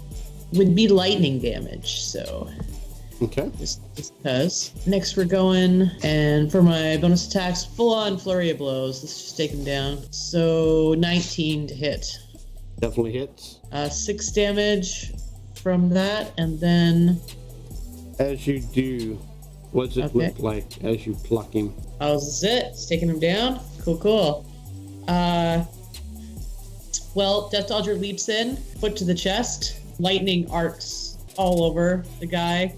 would be lightning damage, so Okay. just because. Next we're going, and for my bonus attacks, full-on flurry of blows. Let's just take him down. So 19 to hit. Definitely hits. 6 damage from that, and then As you do, what does it look like as you pluck him? oh, this is it. It's taking him down. Cool. Well, Death Dodger leaps in, foot to the chest, lightning arcs all over the guy.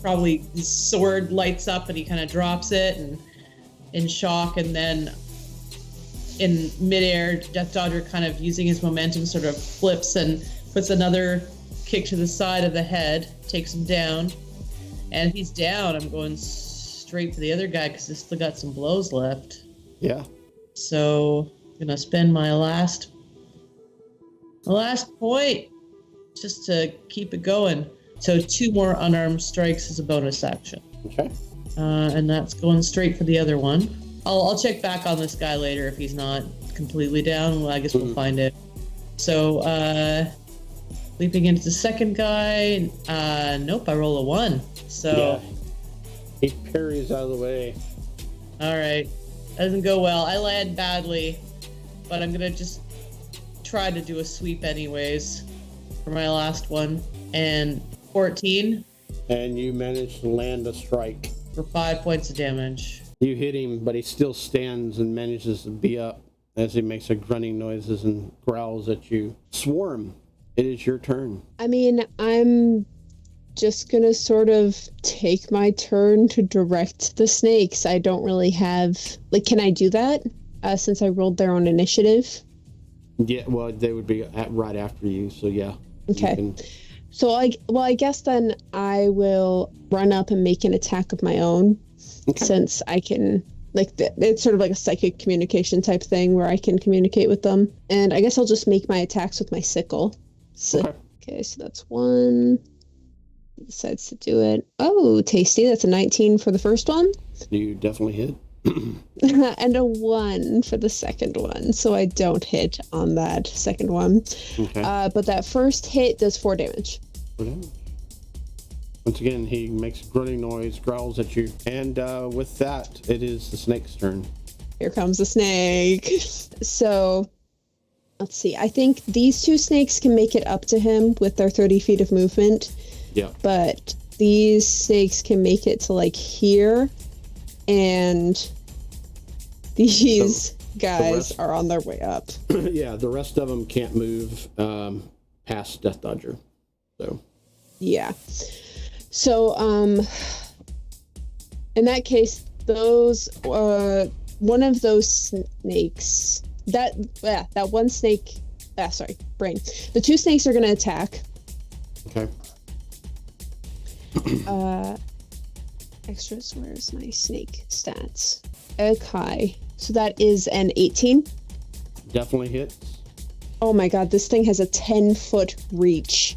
Probably his sword lights up and he kind of drops it and in shock, and then in midair, Death Dodger kind of using his momentum sort of flips and puts another kick to the side of the head, takes him down, and if he's down, I'm going straight for the other guy because he's still got some blows left. Yeah. So I'm gonna spend my last point just to keep it going. So 2 more unarmed strikes as a bonus action. Okay. And that's going straight for the other one. I'll check back on this guy later if he's not completely down. Well, I guess we'll find it. So leaping into the second guy. Nope, I roll a 1. So yeah. He parries out of the way. All right, doesn't go well. I land badly, but I'm gonna just try to do a sweep anyways for my last one. And 14. And you manage to land a strike. For 5 points of damage. You hit him, but he still stands and manages to be up as he makes a grunting noises and growls at you. Swarm, it is your turn. I mean, I'm just gonna sort of take my turn to direct the snakes. I don't really have... Like, can I do that? Since I rolled their own initiative? Yeah, well, they would be right after you, so yeah. Okay. So, I guess then I will run up and make an attack of my own, since I can, like, it's sort of like a psychic communication type thing where I can communicate with them. And I guess I'll just make my attacks with my sickle. So, okay, so that's 1. He decides to do it. Oh, tasty. That's a 19 for the first one. You definitely hit. And a 1 for the second one, so I don't hit on that second one. Okay. But that first hit does 4 damage. Okay. Once again, he makes a grunting noise, growls at you, and with that, it is the snake's turn. Here comes the snake. So, let's see. I think these 2 snakes can make it up to him with their 30 feet of movement. Yeah. But these snakes can make it to, like, here. And these guys are on their way up. Yeah, the rest of them can't move past Death Dodger. So. Yeah. So, in that case, those one of those snakes, that one snake. Brain. The 2 snakes are going to attack. Okay. Extras, where's my snake stats? Okay, so that is an 18. Definitely hits. Oh my god, this thing has a 10-foot reach.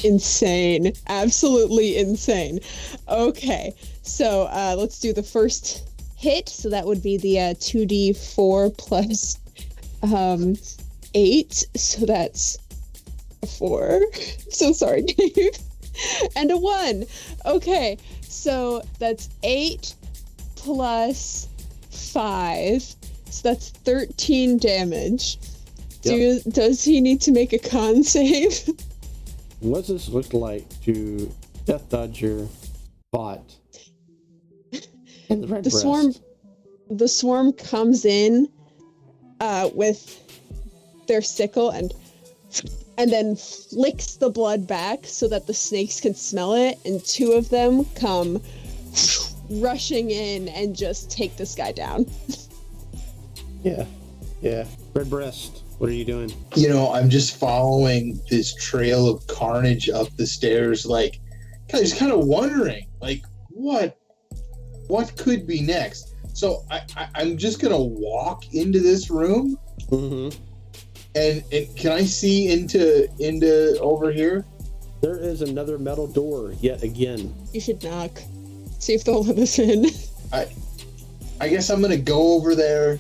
Insane. Absolutely insane. Okay, so let's do the first hit. So that would be the 2d4 plus 8. So that's a 4. So sorry, Dave. And a 1. Okay, so that's 8 plus 5. So that's 13 damage. Yep. Does he need to make a con save? What does this look like to Death Dodger bot? And the red breast? The swarm comes in with their sickle and then flicks the blood back so that the snakes can smell it, and 2 of them come rushing in and just take this guy down. Yeah. Red breast, what are you doing? You know, I'm just following this trail of carnage up the stairs, like, just kind of wondering, like, what could be next? So I'm just gonna walk into this room. Mm-hmm. And can I see into over here? There is another metal door yet again. You should knock. See if they'll let us in. I guess I'm gonna go over there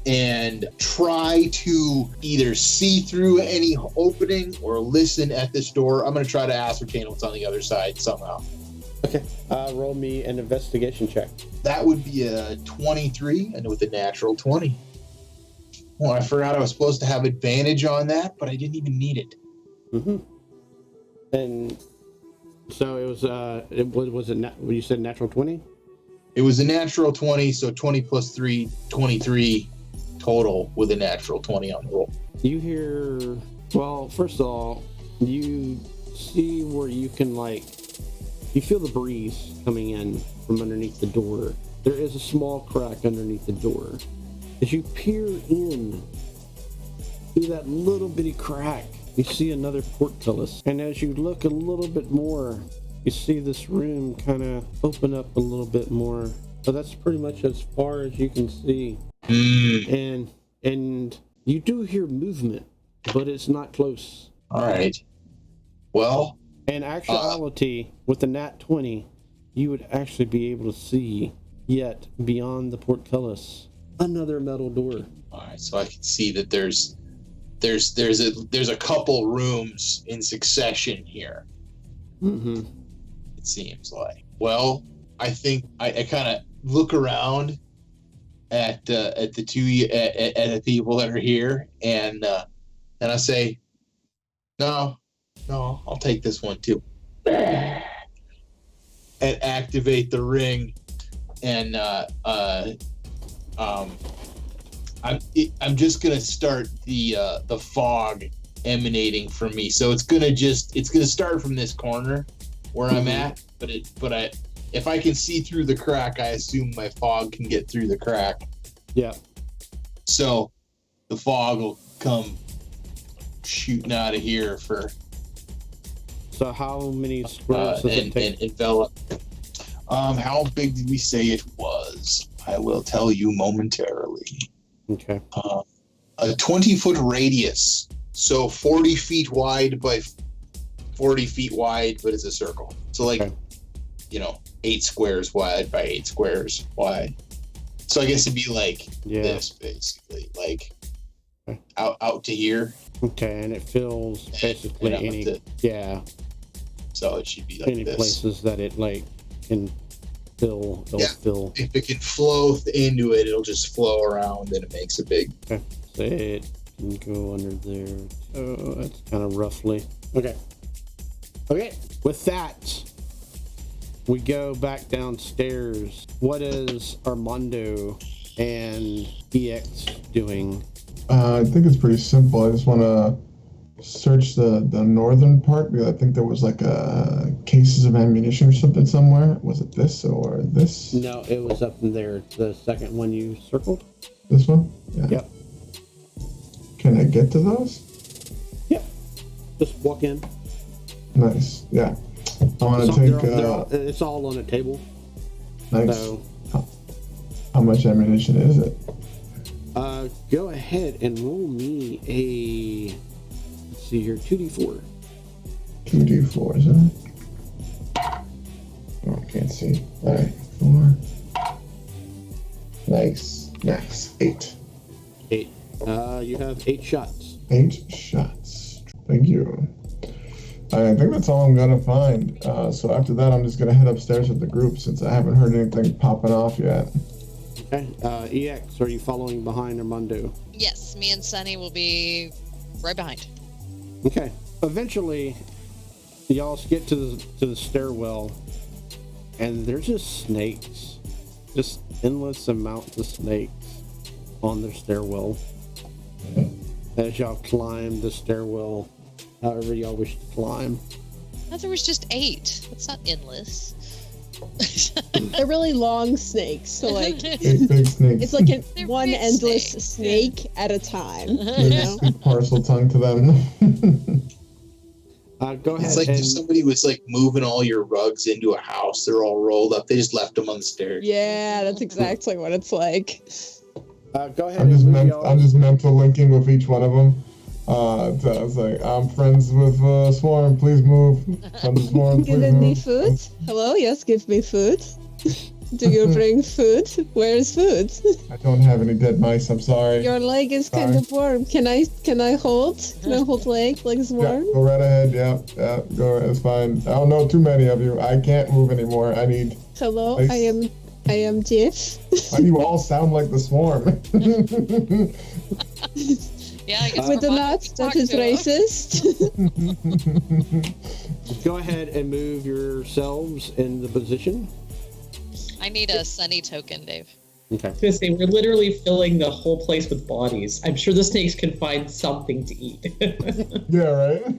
and try to either see through any opening or listen at this door. I'm gonna try to ascertain what's on the other side somehow. Okay. Roll me an investigation check. That would be a 23, and with a natural 20. Well, I forgot I was supposed to have advantage on that, but I didn't even need it. Mm-hmm. And so was it you said natural 20? It was a natural 20, so 20 plus 3, 23 total with a natural 20 on the roll. You hear Well, first of all, you see where you can you feel the breeze coming in from underneath the door. There is a small crack underneath the door. As you peer in through that little bitty crack, you see another portcullis. And as you look a little bit more, you see this room kind of open up a little bit more. But that's pretty much as far as you can see. And you do hear movement, but it's not close. All right. Well, In actuality, with the nat 20, you would actually be able to see yet beyond the portcullis another metal door. all right. So I can see that there's a couple rooms in succession here. Mm-hmm. It seems like. Well, I think I kind of look around at the the people that are here, and I say, no, I'll take this one too, and activate the ring, and I'm just gonna start the fog emanating from me. So it's gonna start from this corner where I'm at, but if I can see through the crack, I assume my fog can get through the crack. Yeah. So the fog will come shooting out of here for. So how many squares does it take? And envelop. How big did we say it was? I will tell you momentarily. Okay. A 20-foot radius, so 40 feet wide by 40 feet wide, but it's a circle. So Okay. 8 squares wide by 8 squares wide. So I guess it'd be Yeah. this, basically, Okay. out to here. Okay, and it fills basically And any up So it should be like any this. places that it can fill. It'll Yeah. fill. If it can flow into it, it'll just flow around, and it makes a big. Okay. So it can go under there. So that's kind of roughly. Okay. Okay. With that, we go back downstairs. What is Armando and EX doing? I think it's pretty simple. I just want to search the northern part because I think there was cases of ammunition or something somewhere. Was it this or this? No, it was up in there. The second one you circled. This one? Yeah. Yep. Can I get to those? Yep. Just walk in. Nice. Yeah. I want It's to all- take. it's all on a table. Nice. So How much ammunition is it? go ahead and roll me a. Let's see here, 2d4. 2d4, is it? Oh, I can't see. Alright, 4. Nice. 8. 8. You have 8 shots. 8 shots. Thank you. I think that's all I'm gonna find. So after that, I'm just gonna head upstairs with the group since I haven't heard anything popping off yet. Okay. EX, are you following behind Armando? Yes, me and Sunny will be right behind. Okay. Eventually, y'all get to the stairwell, and there's just snakes, just endless amounts of snakes on the stairwell. As y'all climb the stairwell, however y'all wish to climb. I thought there was just 8. That's not endless. They're really long snakes, so 8 big snakes. it's like They're one big endless snakes. snake at a time. You There's know? a parcel tongue to them. Go ahead. It's like and, if somebody was moving all your rugs into a house. They're all rolled up. They just left them on the stairs. Yeah, that's exactly what it's like. go ahead I'm just and move y'all. I'm just mental linking with each one of them. So I was like, I'm friends with Swarm. Please move. I'm the Swarm. Please Give me move. food? Hello, yes, give me food. Do you bring food? Where is food? I don't have any dead mice. I'm sorry. Your leg is kind of warm. Can I hold? Can I hold leg? Leg is Yeah, warm? go right ahead. Yeah, go right. It's fine. I don't know too many of you. I can't move anymore. I need. Hello, Nice. I am Jeff. Why do you all sound like the Swarm? Yeah, I guess With the we're nut to that talk is to 'em. racist. Go ahead and move yourselves in the position. I need a Sunny token, Dave. Okay. I was gonna say, we're literally filling the whole place with bodies. I'm sure the snakes can find something to eat. Yeah, right?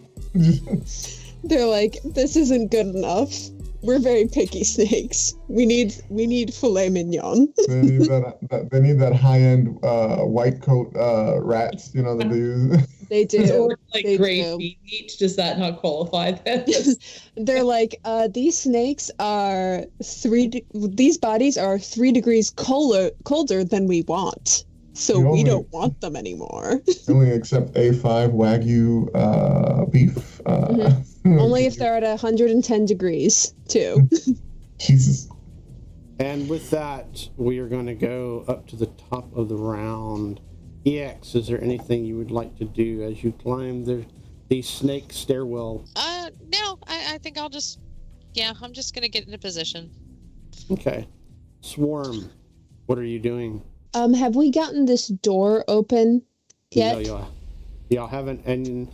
They're like, this isn't good enough. We're very picky snakes. We need filet mignon. They need that high-end white coat rats, you know, that they use. They do. Or like They gray do. feet meat. Does that not qualify then? They're like, these snakes are these bodies are 3 degrees colder than we want. So You we only- don't want them anymore. Only accept A5 Wagyu beef. Only if they're at 110 degrees, too. Jesus. And with that, we are going to go up to the top of the round. EX, is there anything you would like to do as you climb the snake stairwell? No, I think I'm just gonna get into position. Okay. Swarm, what are you doing? Have we gotten this door open yet? No, y'all haven't. And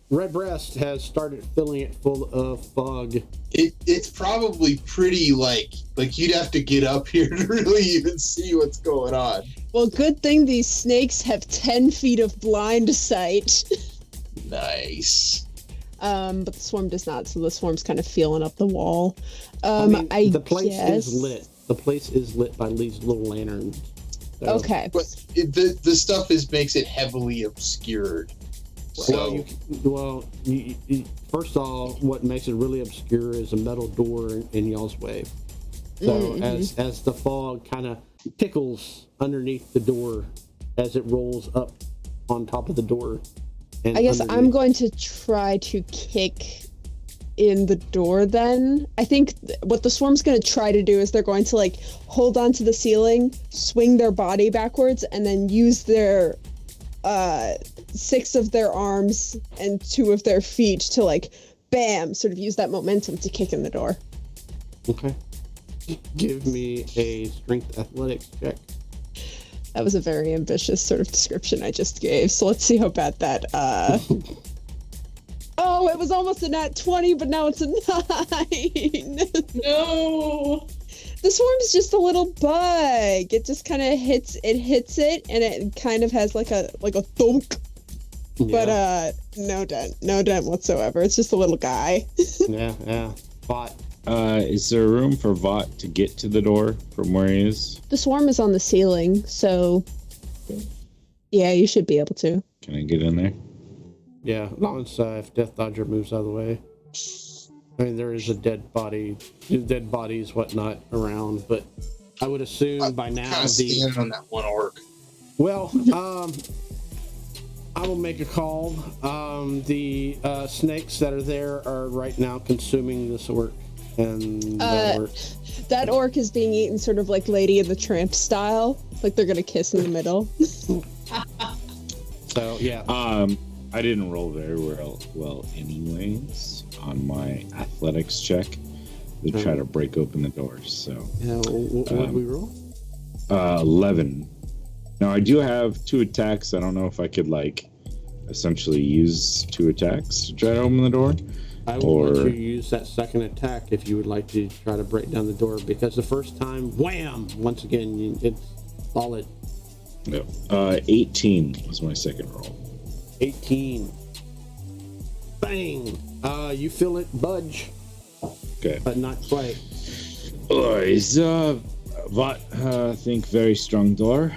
Redbreast has started filling it full of fog. It's probably pretty like you'd have to get up here to really even see what's going on. Well, good thing these snakes have 10 feet of blind sight. Nice. But the swarm does not, so the swarm's kind of feeling up the wall. The place guess... is lit. The place is lit by these little lanterns. So, Okay. But the stuff makes it heavily obscured. So First of all, what makes it really obscure is a metal door in y'all's way. So as the fog kind of tickles underneath the door as it rolls up on top of the door. And I guess underneath. I'm going to try to kick in the door then. I think what the swarm's going to try to do is they're going to like hold onto the ceiling, swing their body backwards, and then use their 6 of their arms and 2 of their feet to like bam, sort of use that momentum to kick in the door. Okay. Give me a strength athletics check. That was a very ambitious sort of description I just gave. So let's see how bad that Oh, it was almost a nat 20, but now it's a 9. No. The swarm's just a little bug. It just kind of hits it, and it kind of has like a thunk. Yeah. But no dent whatsoever. It's just a little guy. yeah. Bot. Is there room for Vought to get to the door from where he is? The swarm is on the ceiling, so yeah, you should be able to. Can I get in there? Yeah, as long as if Death Dodger moves out of the way. I mean, there is a dead bodies, whatnot around, but I would assume by now kind of standing on that one orc. Well, I will make a call. The snakes that are there are right now consuming this orc, and that orc is being eaten sort of like Lady and the Tramp style, like they're gonna kiss in the middle. So yeah. I didn't roll very well anyways on my athletics check to try to break open the doors. So Yeah, what did we roll? 11. Now I do have 2 attacks. I don't know if I could like essentially use 2 attacks to try to open the door. I will let you use that second attack if you would like to try to break down the door, because the first time, wham! Once again, it's solid. No. 18 was my second roll. 18. Bang! You feel it budge, Okay. but not quite. Is Vought think very strong door.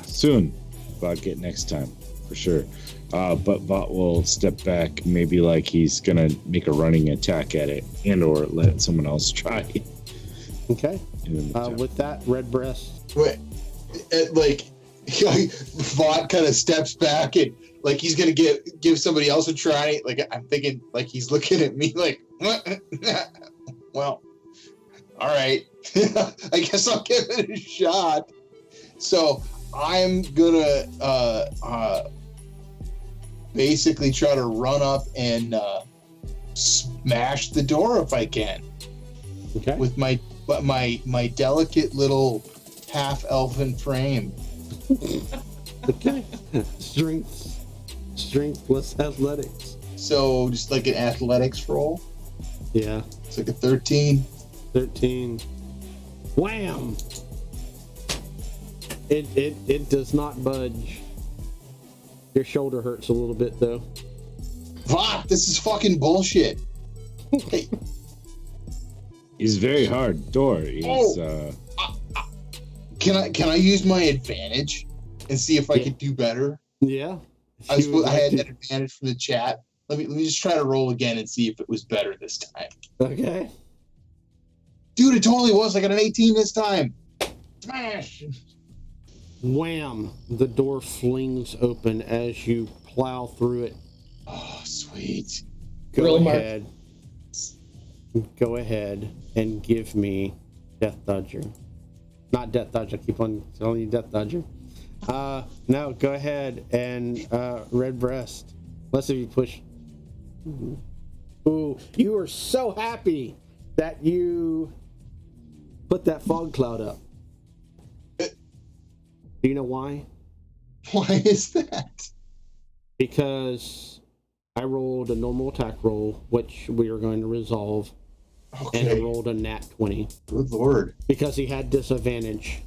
Soon. Vought get next time for sure. But Vought will step back, maybe like he's gonna make a running attack at it, and or let someone else try. Okay. With that, Redbreast. Wait, Vought kind of steps back and like he's gonna give somebody else a try. Like I'm thinking, like he's looking at me like, well, all right, I guess I'll give it a shot. So I'm gonna basically try to run up and smash the door if I can. Okay. With my delicate little half elven frame. Okay. Strength plus athletics. So just like an athletics roll. Yeah. It's like a 13. 13. Wham! It does not budge. Your shoulder hurts a little bit though. Fuck, this is fucking bullshit. Hey, He's very hard door. He's can I use my advantage and see if I can do better? Yeah. I had that advantage from the chat. Let me just try to roll again and see if it was better this time. Okay. Dude, it totally was. I got an 18 this time. Smash! Wham! The door flings open as you plow through it. Oh, sweet. Go ahead. Go ahead and give me Death Dodger. Not Death Dodger. I keep on telling you Death Dodger. No, go ahead and Red Breast. Unless if you push. Ooh, you are so happy that you put that fog cloud up. Do you know why? Why is that? Because I rolled a normal attack roll, which we are going to resolve, and I rolled a nat 20. Good lord. Because he had disadvantage.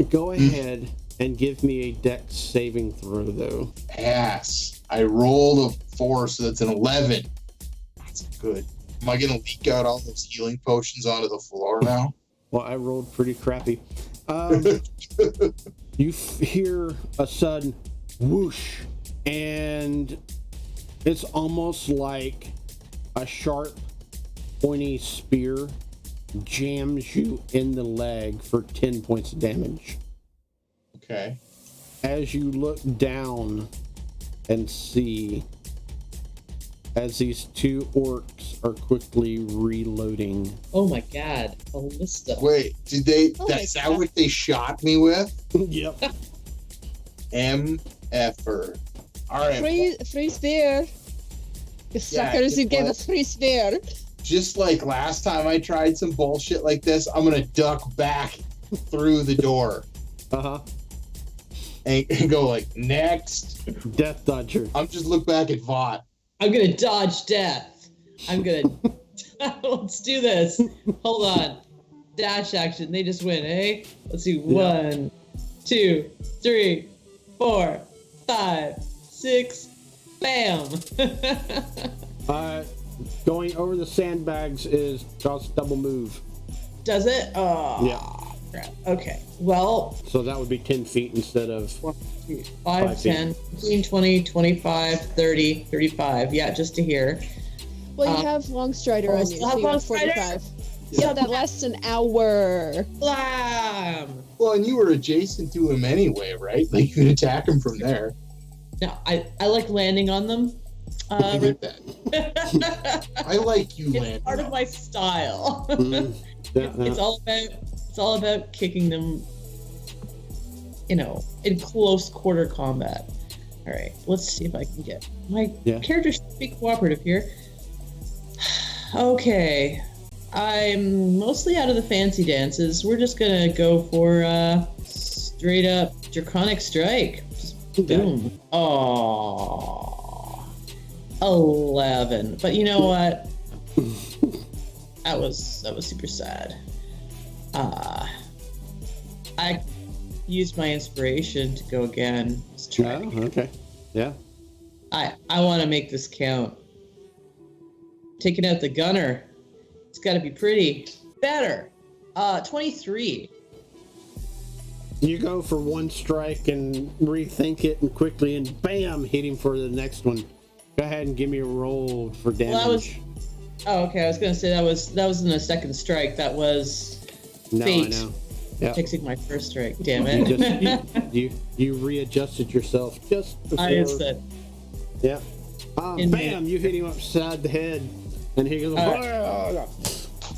Go ahead and give me a dex saving throw, though. Ass. I rolled a 4, so that's an 11. That's good. Am I going to leak out all those healing potions onto the floor now? Well, I rolled pretty crappy. You hear a sudden whoosh, and it's almost like a sharp, pointy spear jams you in the leg for 10 points of damage. Okay. As you look down and see as these two orcs are quickly reloading. Oh my god, Ballista. Wait, did they? Oh my Is that God. what they shot me with? Yep. MFer. All right. Free spear. You suckers, you gave us free spear. Just like last time I tried some bullshit like this, I'm gonna duck back through the door Uh-huh. and go like next. Death Dodger. I'm just look back at Vought. I'm gonna dodge death. I'm gonna. Let's do this. Hold on. Dash action. They just win, eh? Let's see. 1, 2, 3, 4, 5, 6. Bam. Going over the sandbags is just double move. Does it? Oh. Yeah. Crap. Okay. Well, So that would be 10 feet instead of 5, 5 feet. 10, 15, 20, 25, 30, 35. Yeah, just to here. Well, you have Long Strider on you, still so have you have Long Strider? 45. Yeah, that lasts an hour. Blam! Well, and you were adjacent to him anyway, right? Like you could attack him from there. Now, I like landing on them. I get that. I like you, It's landing. part of my style. Yeah, It's all about kicking them, in close quarter combat. All right, let's see if I can get my character should be cooperative here. Okay, I'm mostly out of the fancy dances. We're just gonna go for straight up draconic strike. Just boom. Oh. 11. But you know what? That was super sad. I used my inspiration to go again. Let's try. Oh, okay. Yeah. I want to make this count. Taking out the gunner. It's got to be pretty better. 23. You go for one strike and rethink it and quickly and bam, hit him for the next one. Go ahead and give me a roll for damage. Well, oh, okay. I was gonna say that wasn't a second strike. That was No, fate. I know. Yeah. Fixing my first strike. Damn it. You readjusted yourself just before. I said. Yeah. In Bam! You hit him upside the head, and he goes.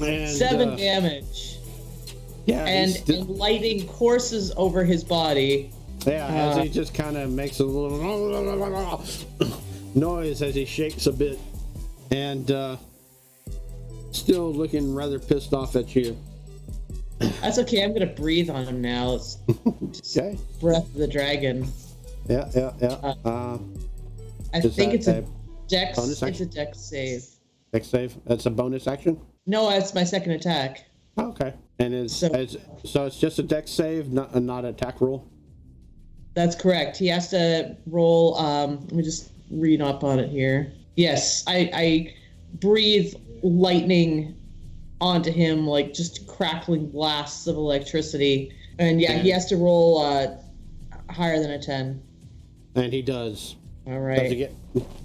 And, 7 damage. Yeah. And lighting courses over his body. Yeah, as he just kind of makes a little noise as he shakes a bit, and still looking rather pissed off at you. That's okay. I'm gonna breathe on him now. It's just Okay. Breath of the Dragon. Yeah. I Is think that it's a a dex. bonus It's a action? dex save. Dex save. That's a bonus action. No, that's my second attack. Okay. And so it's just a dex save, not an attack roll? That's correct. He has to roll. Let me just read up on it here. Yes, I breathe lightning onto him, like just crackling blasts of electricity. And yeah, he has to roll higher than a 10. And he does. All right.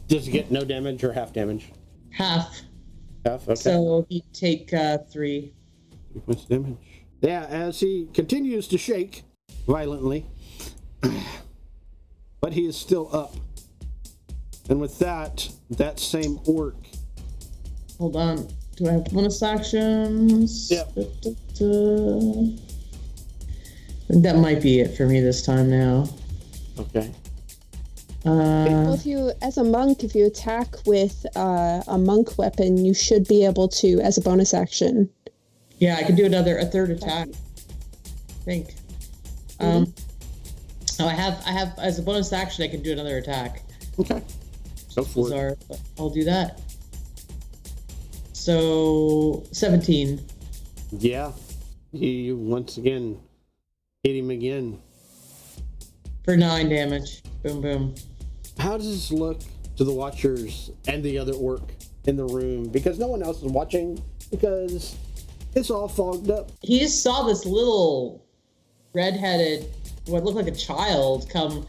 Does he get no damage or half damage? Half. Half, okay. So he'd take 3. 3 points damage. Yeah, as he continues to shake violently, but he is still up. And with that same orc. Hold on. Do I have bonus actions? Yep. I think that might be it for me this time now. Okay. Well, as a monk, if you attack with a monk weapon, you should be able to, as a bonus action. Yeah, I could do a third attack. I think. Mm-hmm. I have as a bonus action, I can do another attack. Okay. Go for it. I'll do that. So 17. Yeah. You once again hit him again. For 9 damage. Boom, boom. How does this look to the watchers and the other orc in the room? Because no one else is watching, because it's all fogged up. He just saw this little redheaded, what looked like a child, come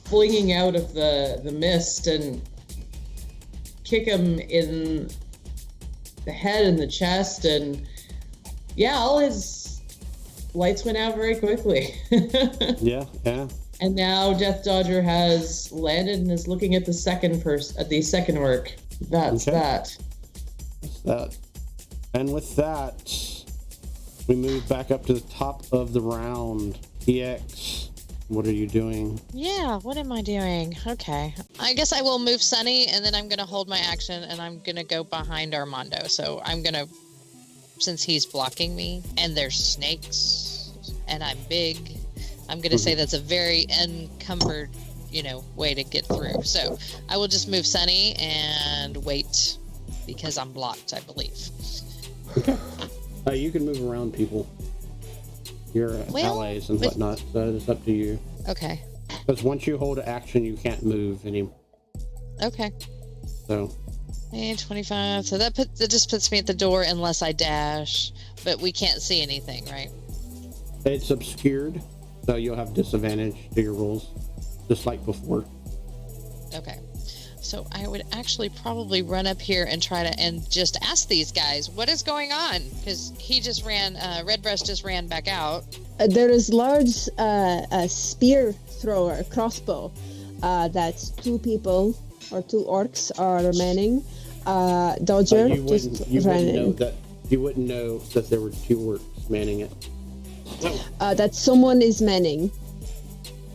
flinging out of the mist and kick him in the head and the chest, and yeah, all his lights went out very quickly. Yeah. And now Death Dodger has landed and is looking at the second orc. That's okay. that. That's that. And with that, we move back up to the top of the round. EX, what are you doing? Yeah, what am I doing? Okay. I guess I will move Sunny, and then I'm going to hold my action, and I'm going to go behind Armando. So I'm going to, since he's blocking me, and there's snakes, and I'm big, I'm going to say that's a very encumbered, way to get through. So I will just move Sunny and wait, because I'm blocked, I believe. Okay. You can move around people. Your allies and whatnot, so it's up to you. Okay. Because once you hold an action, you can't move anymore. Okay. So. And 25. So that just puts me at the door unless I dash, but we can't see anything, right? It's obscured, so you'll have disadvantage to your rolls, just like before. Okay. So I would actually probably run up here and and just ask these guys, what is going on? Because he just ran, Redbreast just ran back out. There is large spear thrower, crossbow, that 2 people or 2 orcs are manning. Dodger you just wouldn't ran in. You wouldn't know that there were 2 orcs manning it. That someone is manning.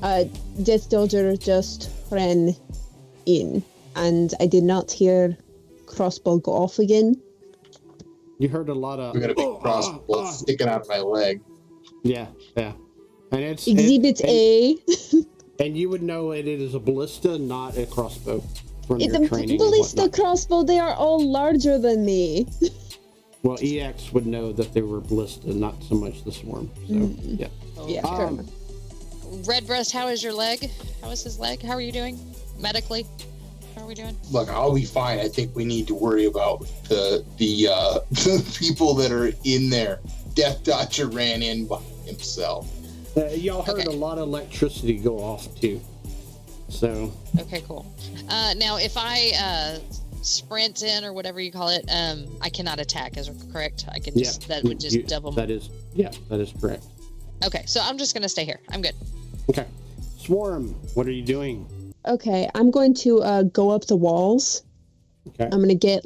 Death Dodger just ran in. And I did not hear crossbow go off again. You heard a lot of. We got a big crossbow sticking out of my leg. Yeah. And it's Exhibit A. And you would know it is a ballista, not a crossbow. From It's your a training ballista crossbow. They are all larger than me. Well, EX would know that they were ballista, not so much the swarm. So yeah. Yeah, fair enough. Redbreast, how is your leg? How is his leg? How are you doing medically? How are we doing? Look, I'll be fine. I think we need to worry about the people that are in there. Death Dodger ran in by himself. Y'all heard a lot of electricity go off too. So. Okay, cool. Now, if I sprint in or whatever you call it, I cannot attack. Is correct? I can just that would just double. That is correct. Okay, so I'm just gonna stay here. I'm good. Okay, Swarm, what are you doing? Okay, I'm going to go up the walls. Okay. I'm going to get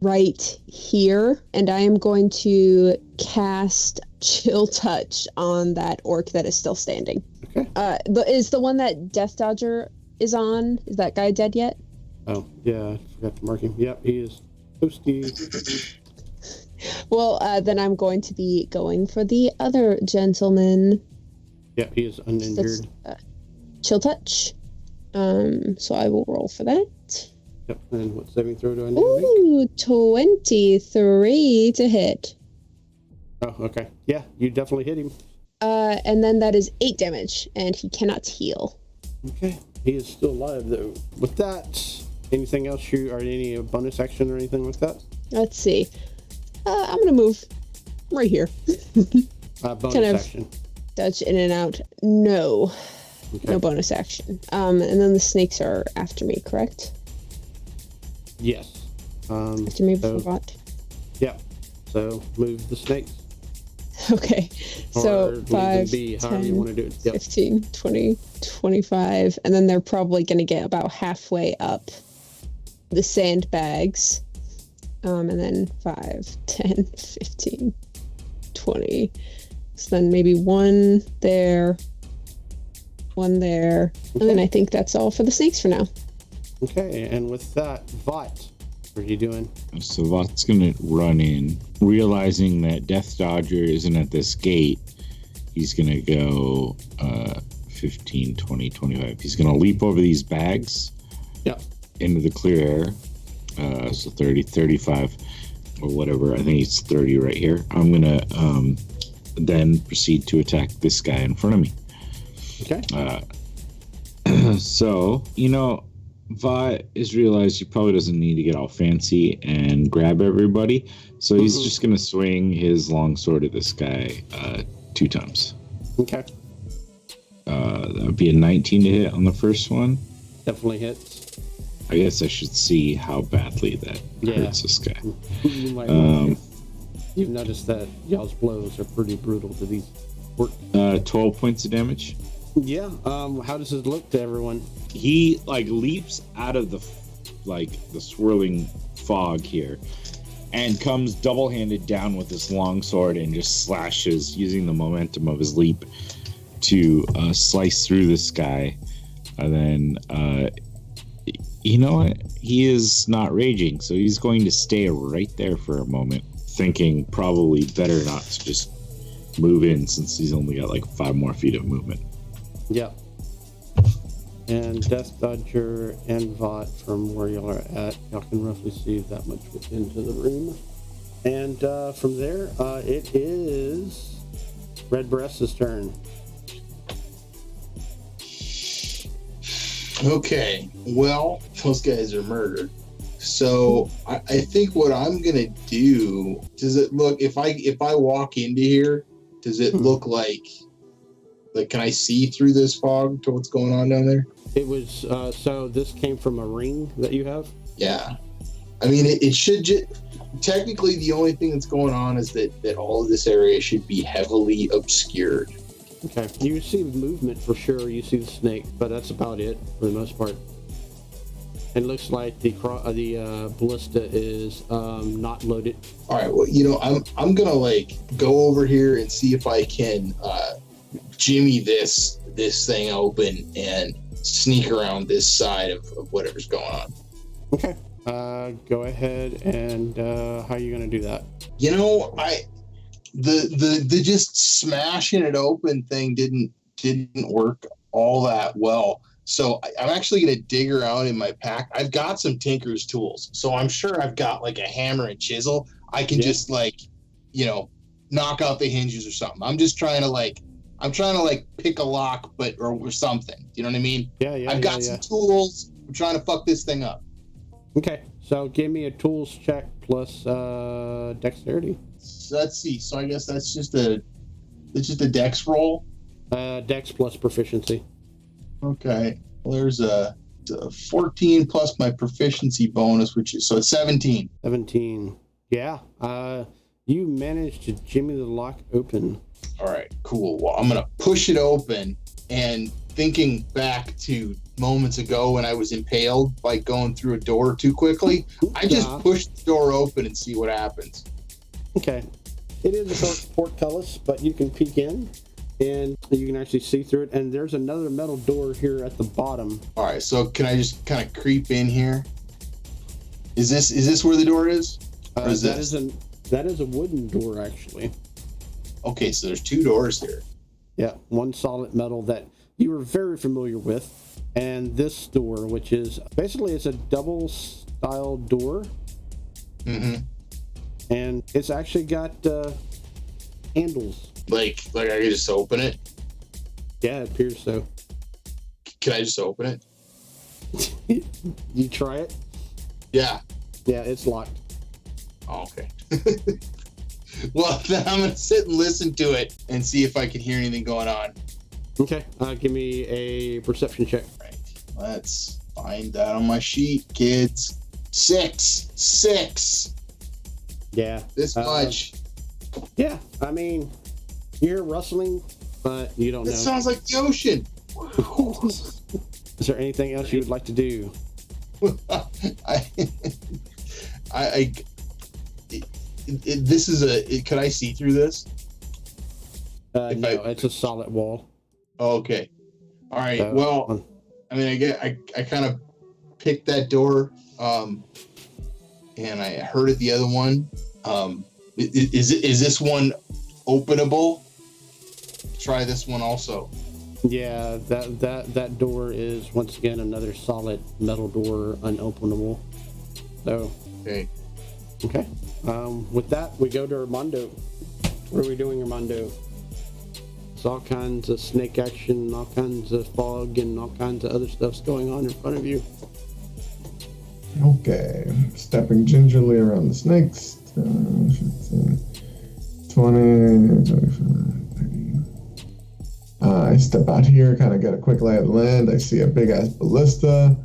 right here, and I am going to cast Chill Touch on that orc that is still standing. Okay. Is the one that Death Dodger is on? Is that guy dead yet? Oh yeah, I forgot to mark him. Yep, he is toasty. Well, then I'm going to be going for the other gentleman. Yep, he is uninjured. Chill Touch. So I will roll for that. Yep, and what saving throw do I need to Ooh, 23 to hit. Oh, okay. Yeah, you definitely hit him. And then that is 8 damage, and he cannot heal. Okay. He is still alive, though. With that, anything else or any bonus action or anything like that? Let's see. I'm gonna move right here. Bonus kind of action. Dodge in and out. No. Okay. No bonus action. And then the snakes are after me, correct? Yes. After me before what? Yeah. So move the snakes. Okay. So Or leave them 5, be, however 10, you want to do it. Yep. 15, 20, 25, and then they're probably going to get about halfway up the sandbags. And then 5, 10, 15, 20. So then maybe one there, and then I think that's all for the snakes for now. Okay, and with that, Vought, what are you doing? So Vought's gonna run in, realizing that Death Dodger isn't at this gate. He's gonna go 15, 20, 25. He's gonna leap over these bags. Yep. Into the clear air. So 30, 35, or whatever. I think it's 30 right here. I'm gonna then proceed to attack this guy in front of me. Okay. So, Vought has realized he probably doesn't need to get all fancy and grab everybody. So he's just going to swing his longsword at this guy 2 times. Okay. That would be a 19 to hit on the first one. Definitely hits. I guess I should see how badly that hurts this guy. You might you've noticed that y'all's blows are pretty brutal to these work. 12 points of damage. Yeah. How does it look to everyone? He leaps out of the swirling fog here and comes double-handed down with this long sword and just slashes using the momentum of his leap to slice through this guy. And then you know what? He is not raging, so he's going to stay right there for a moment, thinking probably better not to just move in since he's only got 5 more feet of movement. Yep. And Death Dodger and Vought, from where y'all are at, y'all can roughly see that much into the room. And from there, it is Redbreast's turn. Okay, well, those guys are murdered. So I think what I'm gonna do, does it look, if I walk into here, does it look like can I see through this fog to what's going on down there? It was, so this came from a ring that you have? Yeah. I mean, it should technically the only thing that's going on is that all of this area should be heavily obscured. Okay. You see movement for sure. You see the snake, but that's about it for the most part. It looks like the ballista is not loaded. All right. Well, I'm gonna go over here and see if I can jimmy this thing open and sneak around this side of whatever's going on. Okay. Go ahead and how are you gonna do that? The just smashing it open thing didn't work all that well. So I'm actually going to dig around in my pack. I've got some tinker's tools, so I'm sure I've got a hammer and chisel. I can just knock out the hinges or something. I'm just trying to pick a lock, or something. You know what I mean? Yeah. I've got some tools. I'm trying to fuck this thing up. Okay, so give me a tools check plus dexterity. So let's see. So I guess that's just a dex roll. Dex plus proficiency. Okay. Well, there's a 14 plus my proficiency bonus, which is, so it's 17. 17. Yeah. You managed to jimmy the lock open. All right, cool. Well, I'm going to push it open, and thinking back to moments ago when I was impaled by going through a door too quickly, I just push the door open and see what happens. Okay. It is a portcullis, but you can peek in and you can actually see through it. And there's another metal door here at the bottom. All right, so can I just kind of creep in here? Is this where the door is? Or is that is a wooden door, actually. Okay, so there's 2 doors here. Yeah, one solid metal that you were very familiar with, and this door, which is basically it's a double style door. Mm-hmm. And it's actually got handles. Like I could just open it? Yeah, it appears so. Can I just open it? You try it? Yeah. Yeah, it's locked. Oh, okay. Well, then I'm gonna sit and listen to it and see if I can hear anything going on. Okay, give me a perception check. Right. Let's find that on my sheet, kids. 6. Yeah. This much. Yeah, I mean, you're rustling, but you don't That know. sounds like the ocean. Is there anything else you would like to do? This is could I see through this? No, it's a solid wall. Okay. All right. So, Well, I mean, I kind of picked that door, and I heard it the other one. Is this one openable? Try this one also. Yeah, that door is once again another solid metal door, unopenable. So Okay. okay. With that, we go to Armando. What are we doing, Armando? There's all kinds of snake action, all kinds of fog, and all kinds of other stuff's going on in front of you. Okay, stepping gingerly around the snakes. 20, 25, 30. I step out here, kind of get a quick lay of the land. I see a big ass ballista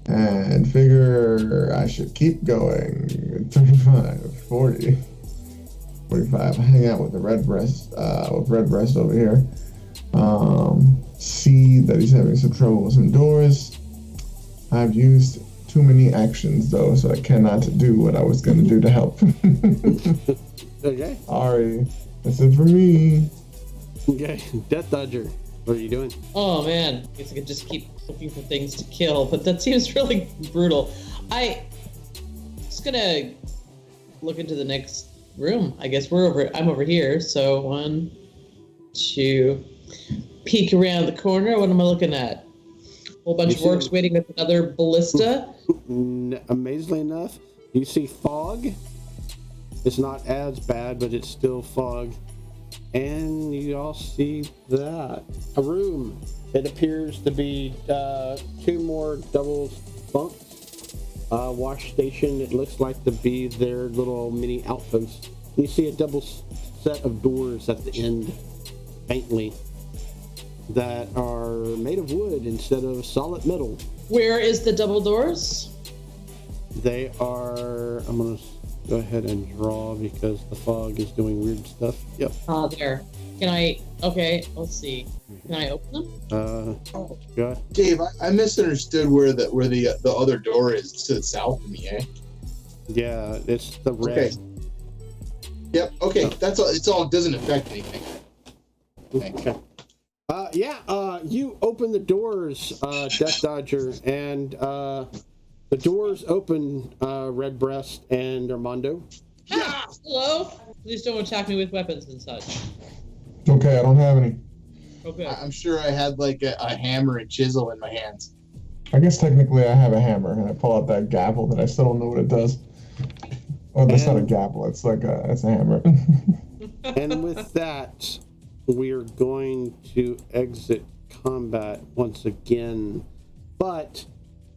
and figure I should keep going. 35, 40, 45. I hang out with the red breast, over here. See that he's having some trouble with some doors. I've used too many actions though, so I cannot do what I was going to do to help. Okay. Sorry, that's it for me. Okay. Death Dodger, what are you doing? Oh man, I guess I could just keep looking for things to kill, but that seems really brutal. I'm just gonna look into the next room. I guess I'm over here, so 1, 2, peek around the corner. What am I looking at? Whole bunch of orcs waiting with another ballista. Amazingly enough, you see fog. It's not as bad, but it's still fog. And you all see that. A room. It appears to be 2 more double bunks. Wash station. It looks like to be their little mini outpost. You see a double set of doors at the end, faintly, that are made of wood instead of solid metal. Where is the double doors? They are... I'm going to go ahead and draw because the fog is doing weird stuff. Yep. There. Can I... Okay, let's see. Can I open them? Oh, Go ahead. Dave, I misunderstood where the other door is to the south of me, eh? Yeah, it's the red. Okay. Yep. Okay. That's all. It's all. It doesn't affect anything. Okay. You open the doors, Death Dodger, and the doors open, Redbreast and Armando. Ah, hello? Please don't attack me with weapons and such. Okay, I don't have any. Okay. I'm sure I had like a hammer and chisel in my hands. I guess technically I have a hammer, and I pull out that gavel that I still don't know what it does. Oh, that's not a gavel. It's a hammer. And with that, we're going to exit combat once again. But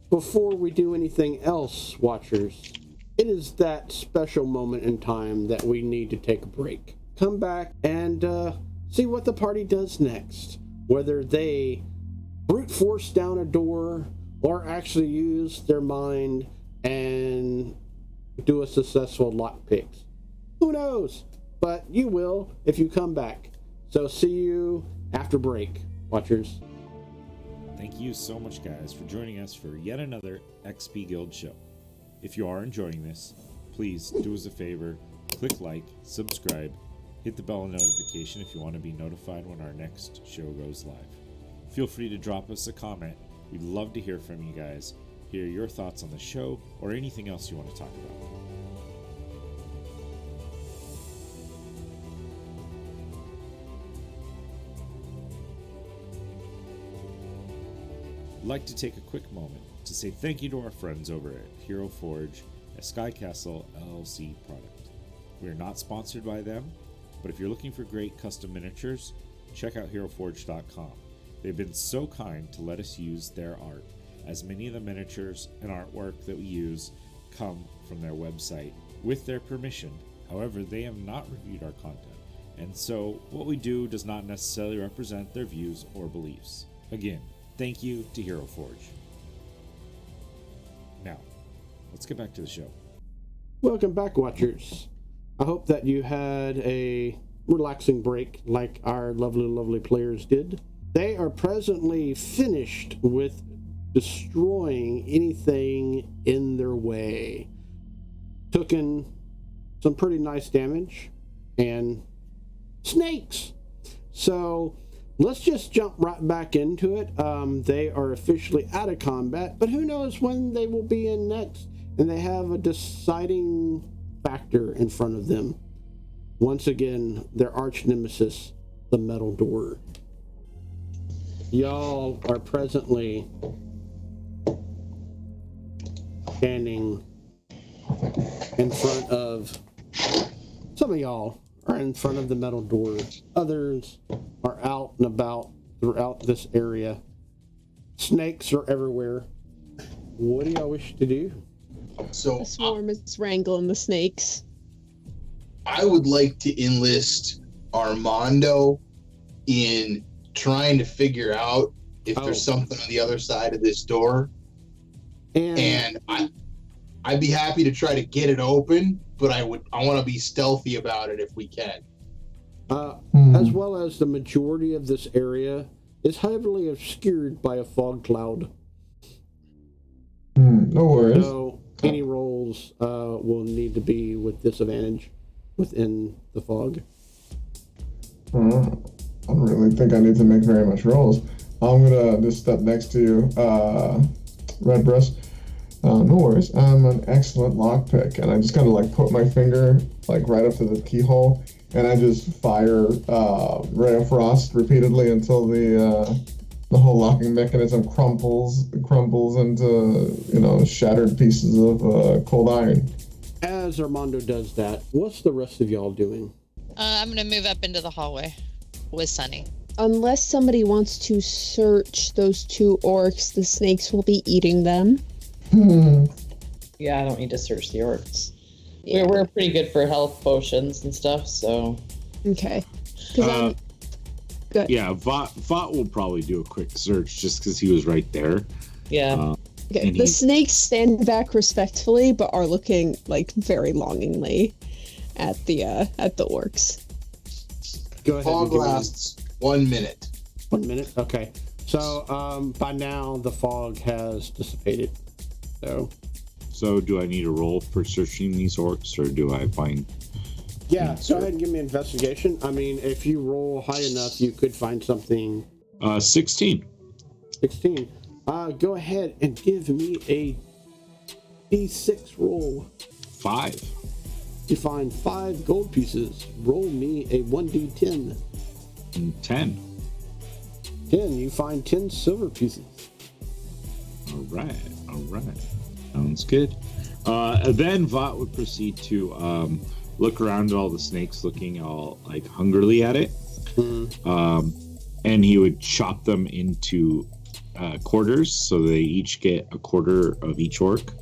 before we do anything else, Watchers, it is that special moment in time that we need to take a break. Come back and see what the party does next. Whether they brute force down a door or actually use their mind and do a successful lockpick. Who knows? But you will if you come back. So see you after break, Watchers. Thank you so much, guys, for joining us for yet another XP Guild show. If you are enjoying this, please do us a favor, click like, subscribe, hit the bell notification if you want to be notified when our next show goes live. Feel free to drop us a comment. We'd love to hear from you guys, hear your thoughts on the show, or anything else you want to talk about. I'd like to take a quick moment to say thank you to our friends over at Hero Forge, a Sky Castle LLC product. We are not sponsored by them, But if you're looking for great custom miniatures, check out HeroForge.com. They've been so kind to let us use their art, as many of the miniatures and artwork that we use come from their website with their permission. However, they have not reviewed our content, and so what we do does not necessarily represent their views or beliefs. Again, thank you to HeroForge. Now, let's get back to the show. Welcome back, Watchers. I hope that you had a relaxing break like our lovely, lovely players did. They are presently finished with destroying anything in their way. Took in some pretty nice damage and snakes. So let's just jump right back into it. They are officially out of combat, but who knows when they will be in next, and they have a deciding factor in front of them. Once again, their arch nemesis, the metal door. Y'all are presently standing in front of, some of y'all are in front of the metal door. Others are out and about throughout this area. Snakes are everywhere. What do y'all wish to do? So The swarm is wrangling the snakes. I would like to enlist Armando in trying to figure out if there's something on the other side of this door. And I'd be happy to try to get it open, but I want to be stealthy about it if we can. As well as the majority of this area is heavily obscured by a fog cloud. No worries. So any rolls will need to be with disadvantage within the fog. I don't really think I need to make very much rolls. I'm gonna just step next to you, Redbreast. No worries. I'm an excellent lockpick, and I just kind of like put my finger like right up to the keyhole, and I just fire Ray of Frost repeatedly until the whole locking mechanism crumbles into shattered pieces of cold iron. As Armando does that, what's the rest of y'all doing? I'm gonna move up into the hallway with Sunny. Unless somebody wants to search those two orcs, the snakes will be eating them. Yeah, I don't need to search the orcs. Yeah. We're pretty good for health potions and stuff, so. Okay. Good. Yeah, Vought will probably do a quick search just because he was right there. Yeah. Okay. The snakes stand back respectfully, but are looking like very longingly at the orcs. Go ahead. Fog lasts 1 minute. 1 minute? Okay. So by now the fog has dissipated. So do I need a roll for searching these orcs, or do I find... Yeah, go ahead and give me investigation. I mean, if you roll high enough, you could find something. 16. 16. Go ahead and give me a D6 roll. 5. You find 5 gold pieces. Roll me a 1d10. 10. 10. You find 10 silver pieces. All right. Sounds good. Then Vought would proceed to look around at all the snakes, looking all like hungrily at it. And he would chop them into quarters, so they each get a quarter of each orc.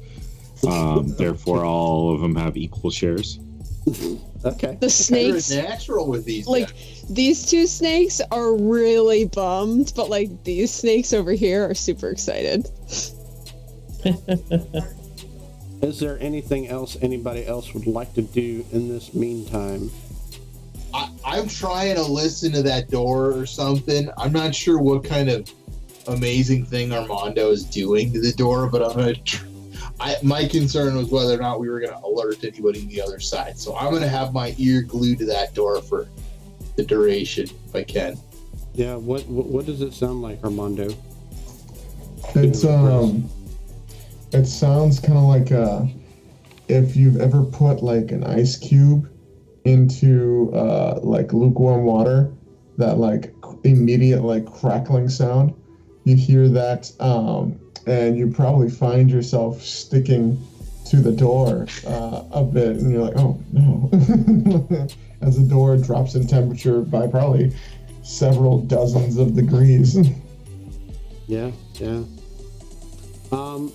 Therefore, all of them have equal shares. Okay. The snakes, natural with these. like these two snakes are really bummed, but like these snakes over here are super excited. Is there anything else anybody else would like to do in this meantime? I'm trying to listen to that door or something. I'm not sure what kind of amazing thing Armando is doing to the door, but I'm gonna. My concern was whether or not we were gonna alert anybody on the other side. So I'm gonna have my ear glued to that door for the duration, if I can. Yeah. What does it sound like, Armando? It sounds kind of like if you've ever put like an ice cube into like lukewarm water, that like immediate like crackling sound. You hear that, and you probably find yourself sticking to the door a bit, and you're like, oh no. As the door drops in temperature by probably several dozens of degrees. Yeah.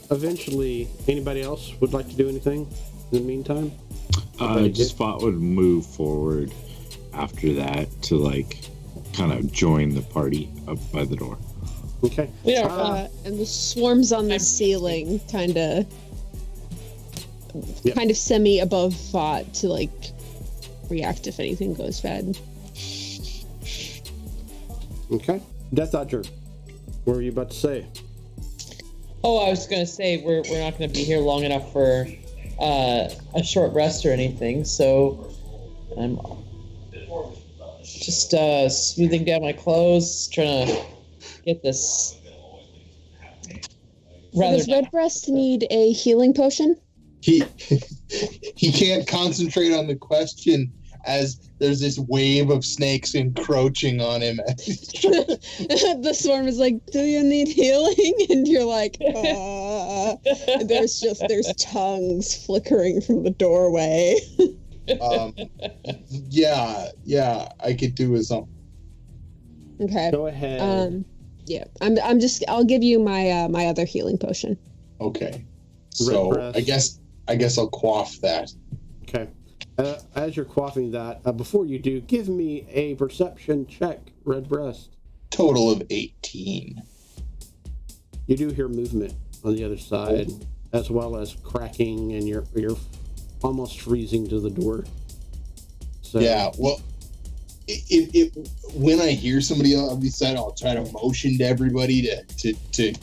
Eventually, anybody else would like to do anything in the meantime? Just Spot would move forward after that to like kind of join the party up by the door. Okay. And the swarms on the ceiling kind of semi above Vought to like react if anything goes bad. Okay. Death Dodger, what were you about to say? Oh, I was gonna say we're not gonna be here long enough for a short rest or anything, so I'm just smoothing down my clothes, trying to get this. Does Redbreast need a healing potion? He can't concentrate on the question as there's this wave of snakes encroaching on him. The swarm is like, do you need healing? And you're like, and there's tongues flickering from the doorway. Yeah, I could do with something. Okay. Go ahead. Yeah, I'll give you my my other healing potion. Okay. So I guess I'll quaff that. Okay. As you're quaffing that, before you do, give me a perception check, Redbreast. Total of 18. You do hear movement on the other side, as well as cracking, and you're almost freezing to the door. So yeah, well, when I hear somebody on the side, I'll try to motion to everybody to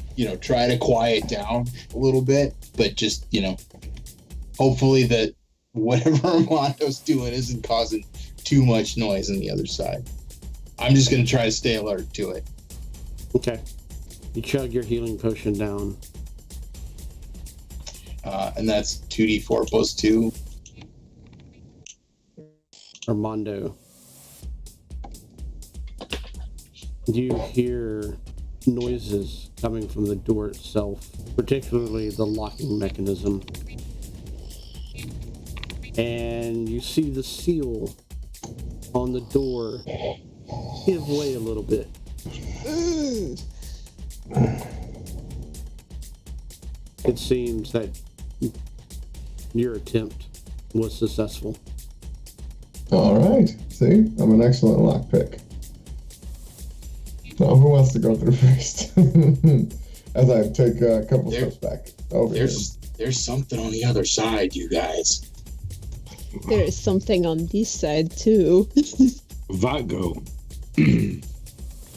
try to quiet down a little bit, but just hopefully that whatever Armando's doing isn't causing too much noise on the other side. I'm just gonna try to stay alert to it. Okay. You chug your healing potion down. And that's 2d4 plus 2. Armando, you hear noises coming from the door itself, particularly the locking mechanism. And you see the seal on the door give way a little bit. It seems that your attempt was successful. All right. See, I'm an excellent lockpick. Now, who wants to go through first? As I take a couple steps back over here. There's something on the other side, you guys. There is something on this side too. Vago. I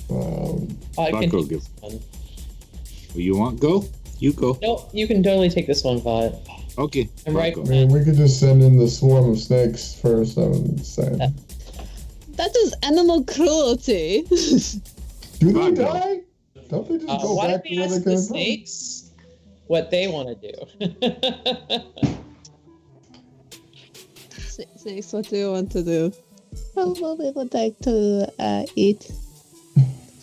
can Vago take give. this one. You want go? You go. No, you can totally take this one, Vought. Okay. I'm right. Vago. I mean, we could just send in the swarm of snakes first, I would say. That is animal cruelty. Do they Vago. die? Don't they just go Why back don't to we where they ask the came from? snakes what they want to do? Snakes, what do you want to do? Well, we would like to eat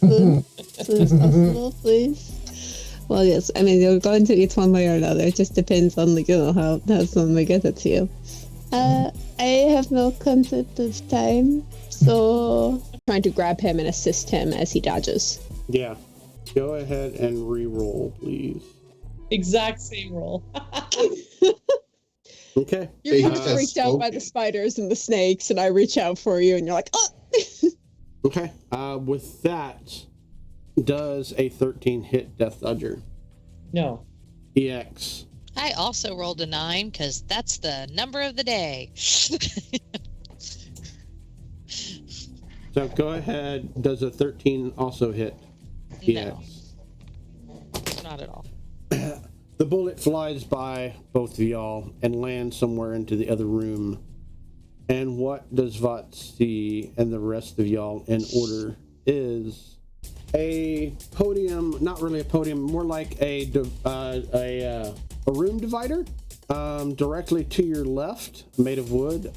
food. Possible, please. Well, yes. I mean, you're going to eat one way or another. It just depends on, how soon we get it to you. I have no concept of time, so trying to grab him and assist him as he dodges. Yeah. Go ahead and re-roll, please. Exact same roll. Okay. You're kind Hey, of freaked out by the spiders and the snakes, and I reach out for you, and you're like, oh! Okay. With that, does a 13 hit Death Dodger? No. EX. I also rolled a 9 because that's the number of the day. So go ahead. Does a 13 also hit EX? No. Not at all. The bullet flies by both of y'all and lands somewhere into the other room. And what does Vought see and the rest of y'all in order is a podium, not really a podium, more like a room divider directly to your left, made of wood.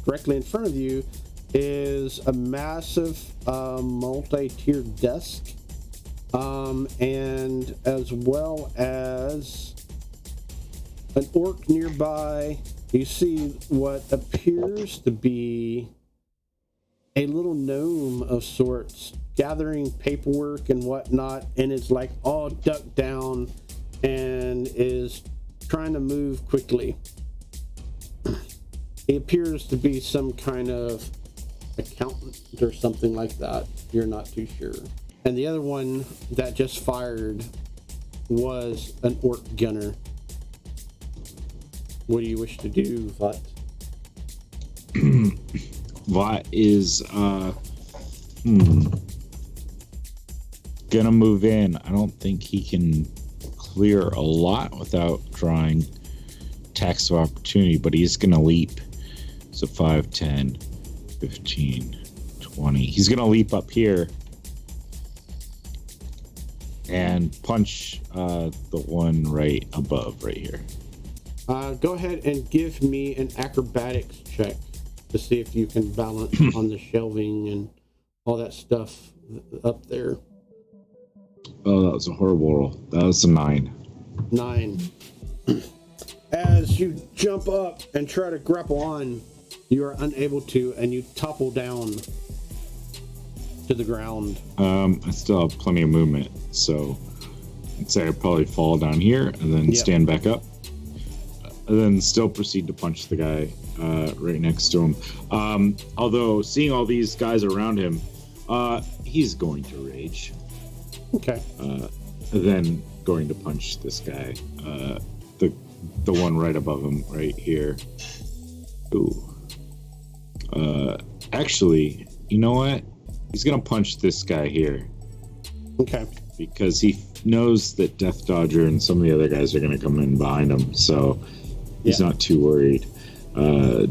Directly in front of you is a massive multi-tiered desk. And as well as an orc nearby. You see what appears to be a little gnome of sorts gathering paperwork and whatnot, and is like all ducked down and is trying to move quickly. He appears to be some kind of accountant or something like that. You're not too sure. And the other one that just fired was an orc gunner. What do you wish to do, Vot? Vot is gonna move in. I don't think he can clear a lot without drawing tax of opportunity, but he's gonna leap. So 5, 10, 15, 20. He's gonna leap up here and punch the one right above, right here. Go ahead and give me an acrobatics check to see if you can balance on the shelving and all that stuff up there. Oh, that was a horrible roll. That was a 9. 9. As you jump up and try to grapple on, you are unable to, and you topple down to the ground. I still have plenty of movement, so I'd say I'd probably fall down here and then stand back up. And then still proceed to punch the guy right next to him. Although, seeing all these guys around him, he's going to rage. Okay. Then going to punch this guy. The one right above him, right here. Ooh. Actually, you know what? He's gonna punch this guy here. Okay. Because he knows that Death Dodger and some of the other guys are gonna come in behind him, so he's not too worried. Okay.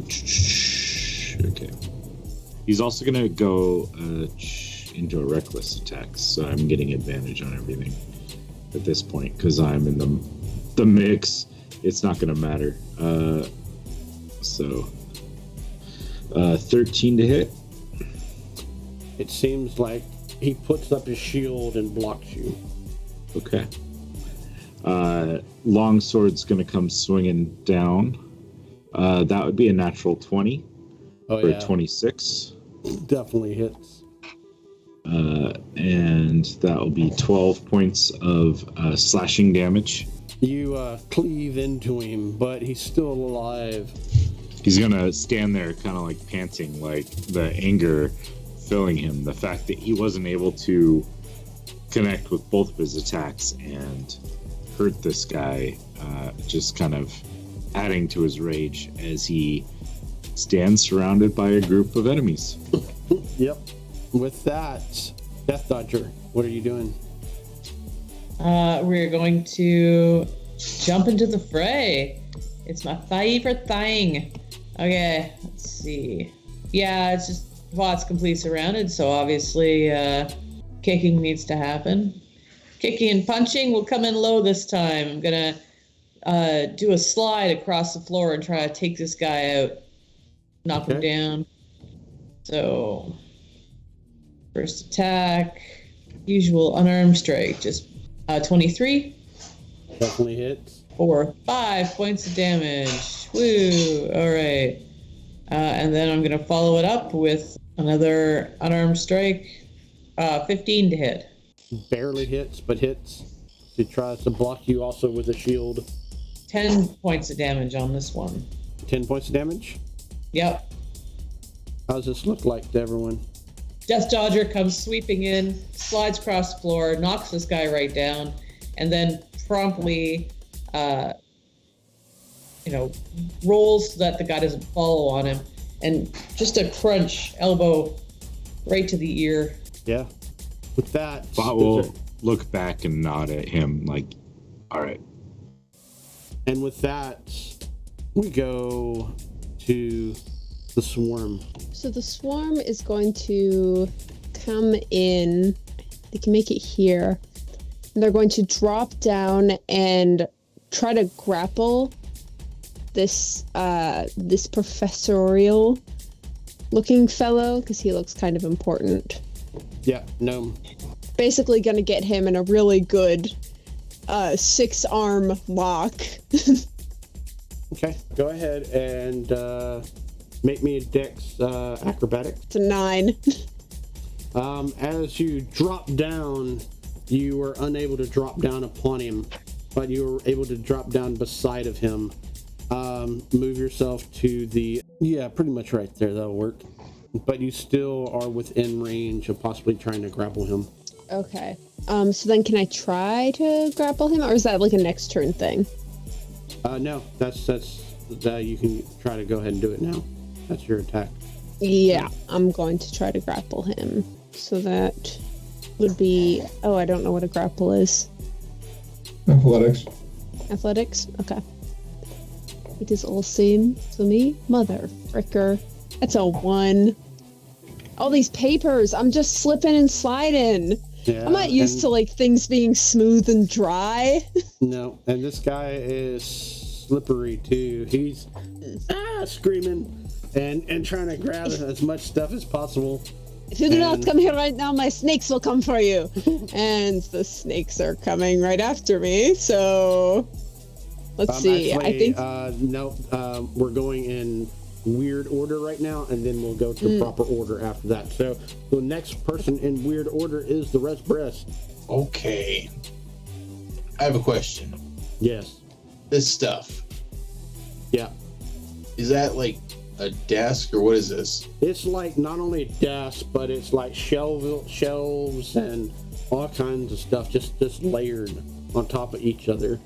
He's also gonna go into a reckless attack, so I'm getting advantage on everything at this point because I'm in the mix. It's not gonna matter. 13 to hit. It seems like he puts up his shield and blocks you. Okay. Longsword's gonna come swinging down. That would be a natural 20 or 26. Definitely hits. And that will be 12 points of slashing damage. You cleave into him, but he's still alive. He's gonna stand there kind of like panting, like the anger filling him. The fact that he wasn't able to connect with both of his attacks and hurt this guy, just kind of adding to his rage as he stands surrounded by a group of enemies. Yep. With that, Death Dodger, what are you doing? We're going to jump into the fray. It's my favorite thing. Okay, let's see. Yeah, it's just Vot's completely surrounded, so obviously kicking needs to happen. Kicking and punching will come in low this time. I'm gonna do a slide across the floor and try to take this guy out, knock him down. So, first attack, usual unarmed strike, just 23. Definitely hits. For 5 points of damage. Woo! All right. And then I'm going to follow it up with another unarmed strike. 15 to hit. Barely hits, but hits. He tries to block you also with a shield. 10 points of damage on this one. 10 points of damage? Yep. How does this look like to everyone? Death Dodger comes sweeping in, slides across the floor, knocks this guy right down, and then promptly, rolls so that the guy doesn't follow on him, and just a crunch, elbow right to the ear. Yeah. With that, Bot will look back and nod at him like, all right. And with that, we go to the swarm. So the swarm is going to come in. They can make it here. And they're going to drop down and try to grapple this professorial looking fellow, because he looks kind of important. Yeah, gnome. Basically gonna get him in a really good 6-arm lock. Okay, go ahead and make me a dex acrobatics. It's a 9. As you drop down, you were unable to drop down upon him, but you were able to drop down beside of him. Move yourself to the... Yeah, pretty much right there. That'll work. But you still are within range of possibly trying to grapple him. Okay. So then can I try to grapple him, or is that like a next turn thing? No, that's you can try to go ahead and do it now. That's your attack. Yeah, I'm going to try to grapple him. So that would be... Oh, I don't know what a grapple is. Athletics. Athletics? Okay. It is all same to me. Mother fricker. That's a 1. All these papers. I'm just slipping and sliding. Yeah, I'm not used to like things being smooth and dry. No, and this guy is slippery too. He's screaming and trying to grab as much stuff as possible. If you do not come here right now, my snakes will come for you. And the snakes are coming right after me. So let's see. Actually, I think no. We're going in weird order right now, and then we'll go to proper order after that. So the next person in weird order is the Red Breast. Okay. I have a question. Yes. This stuff, Yeah. is that like a desk or what is this? It's like not only a desk, but it's like shelves and all kinds of stuff just layered on top of each other.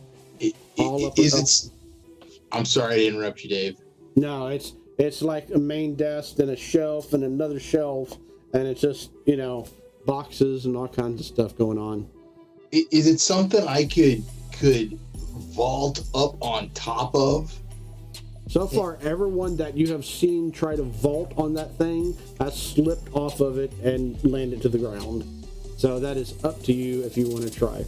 I'm sorry to interrupt you, Dave. No, it's like a main desk, then a shelf and another shelf, and it's just, boxes and all kinds of stuff going on. Is it something I could vault up on top of? So far, everyone that you have seen try to vault on that thing has slipped off of it and landed to the ground. So that is up to you if you want to try.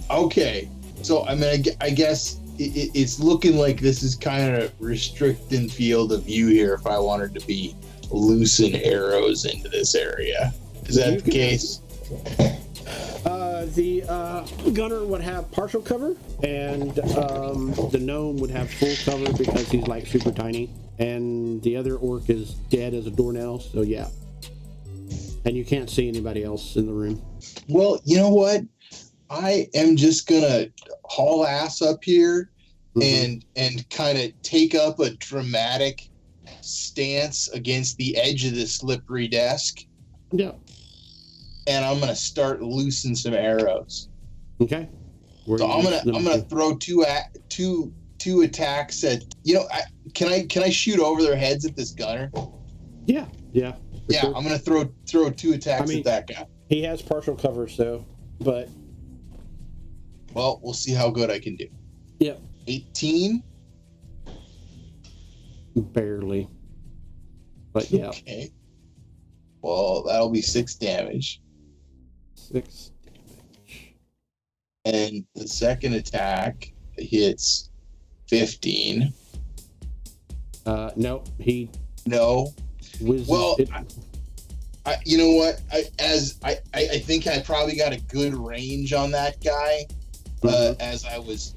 Okay. So, I mean, I guess it's looking like this is kind of restricting field of view here if I wanted to be loosing arrows into this area. Is that the case? The gunner would have partial cover, and the gnome would have full cover because he's like super tiny, and the other orc is dead as a doornail, so yeah. And you can't see anybody else in the room. Well, you know what? I am just gonna haul ass up here and kind of take up a dramatic stance against the edge of this slippery desk. Yeah. And I'm gonna start loosing some arrows. Okay. So I'm gonna throw two attacks at. Can I shoot over their heads at this gunner? Yeah. Yeah. Sure. I'm gonna throw two attacks at that guy. He has partial cover, so, but. Well, we'll see how good I can do. Yep. 18. Barely. But yeah. Okay. Well, that'll be 6 damage. 6 damage. And the second attack hits 15. No, No. Well, you know what? I think I probably got a good range on that guy. As I was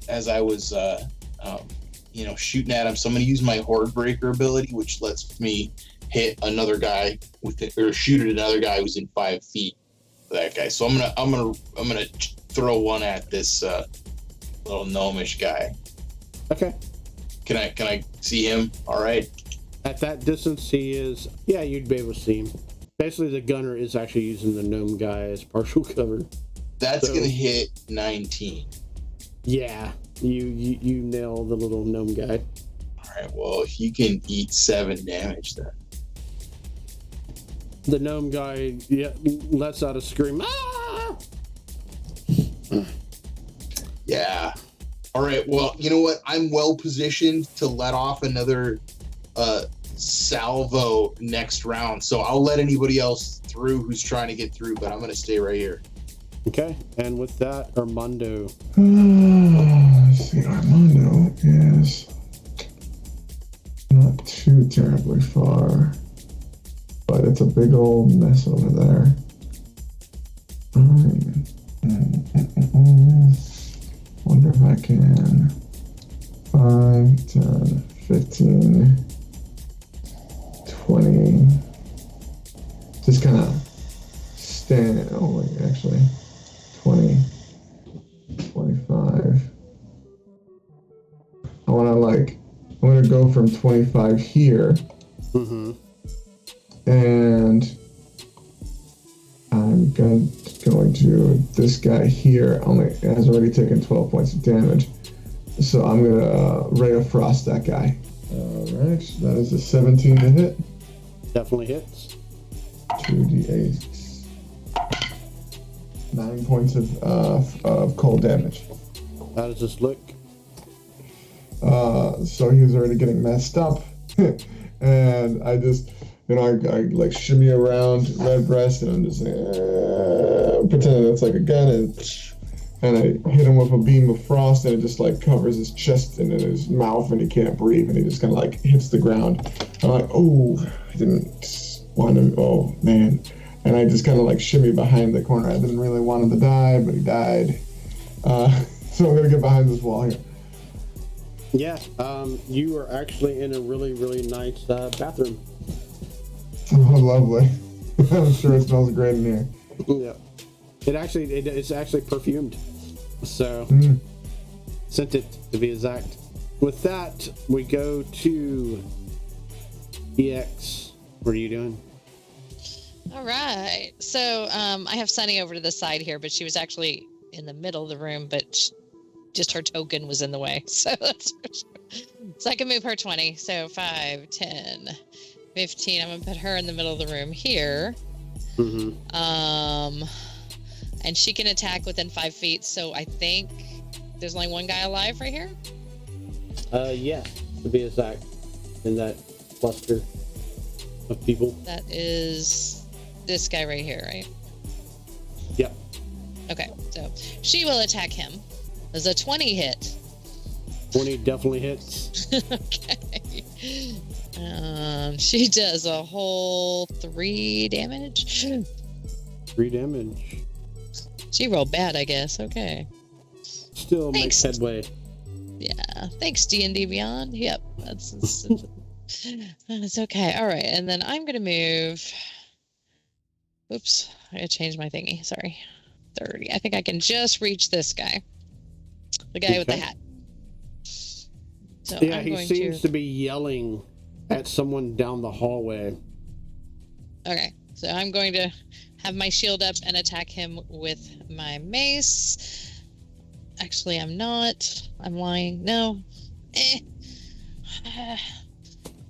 shooting at him. So I'm going to use my Horde Breaker ability, which lets me hit another guy or shoot at another guy who's in 5 feet of that guy. So I'm gonna throw one at this little gnomish guy. Okay. Can I see him? All right. At that distance, he is. Yeah, you'd be able to see him. Basically, the gunner is actually using the gnome guy as partial cover. That's gonna hit 19. Yeah, you nail the little gnome guy. All right. Well, he can eat 7 damage then. The gnome guy lets out a scream. Ah! Yeah. All right. Well, you know what? I'm well positioned to let off another salvo next round. So I'll let anybody else through who's trying to get through, but I'm going to stay right here. Okay. And with that, Armando. Let's see, Armando is not too terribly far. But it's a big old mess over there. Wonder if I can 5, 10, 15, 20. Just kind of stand. Oh, wait, actually. 20, 25. I want to I'm going to go from 25 here. Mm-hmm. And I'm going to, this guy here has already taken 12 points of damage. So I'm going to Ray of Frost that guy. All right, that is a 17 to hit. Definitely hits. 2d8. 9 points of cold damage. How does this look? So he was already getting messed up. And I just, I shimmy around Redbreast, and I'm just pretending it's like a gun, and I hit him with a beam of frost, and it just covers his chest and in his mouth, and he can't breathe, and he just kind of hits the ground. I'm like, oh, I didn't want him. Oh man. And I just kind of shimmy behind the corner. I didn't really want him to die, but he died. So I'm gonna get behind this wall here. Yeah, you are actually in a really, really nice bathroom. Oh, lovely. I'm sure it smells great in here. Yeah. It's actually perfumed. So, scented to be exact. With that, we go to EX. What are you doing? All right. So I have Sunny over to the side here, but she was actually in the middle of the room, but just her token was in the way. So so I can move her 20. So 5, 10, 15. I'm going to put her in the middle of the room here. Mm-hmm. And she can attack within 5 feet. So I think there's only one guy alive right here. Yeah, to be exact, in that cluster of people. That is this guy right here, right? Yep. Okay, so she will attack him. Does a 20 hit? 20 definitely hits. Okay. She does a whole 3 damage. 3 damage. She rolled bad, I guess. Okay. Still Thanks. makes headway. Yeah. Thanks, D&D Beyond. Yep. That's okay. All right, and then I'm gonna move. Oops, I gotta change my thingy. Sorry. 30. I think I can just reach this guy. The guy with the hat. So Yeah, I'm he going seems to be yelling at someone down the hallway. Okay, so I'm going to have my shield up and attack him with my mace. Actually, I'm not. I'm lying. No.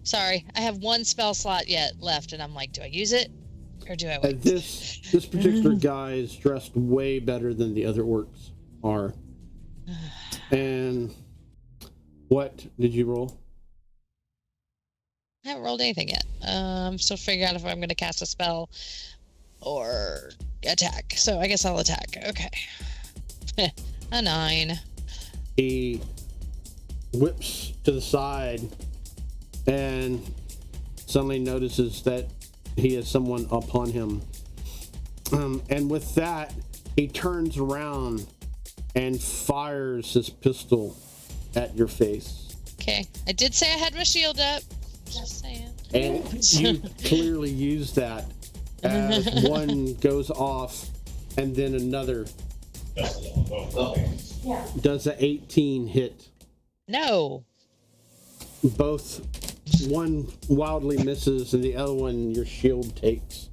Sorry, I have 1 spell slot yet left, and I'm like, do I use it or do I wait? This particular guy is dressed way better than the other orcs are. And what did you roll? I haven't rolled anything yet. I'm still figuring out if I'm going to cast a spell or attack. So I guess I'll attack. Okay. A 9. He whips to the side and suddenly notices that he has someone upon him. And with that, he turns around and fires his pistol at your face. Okay. I did say I had my shield up. Just saying. And you clearly use that as one goes off and then another. Does a 18 hit? No. Both, one wildly misses and the other one your shield takes.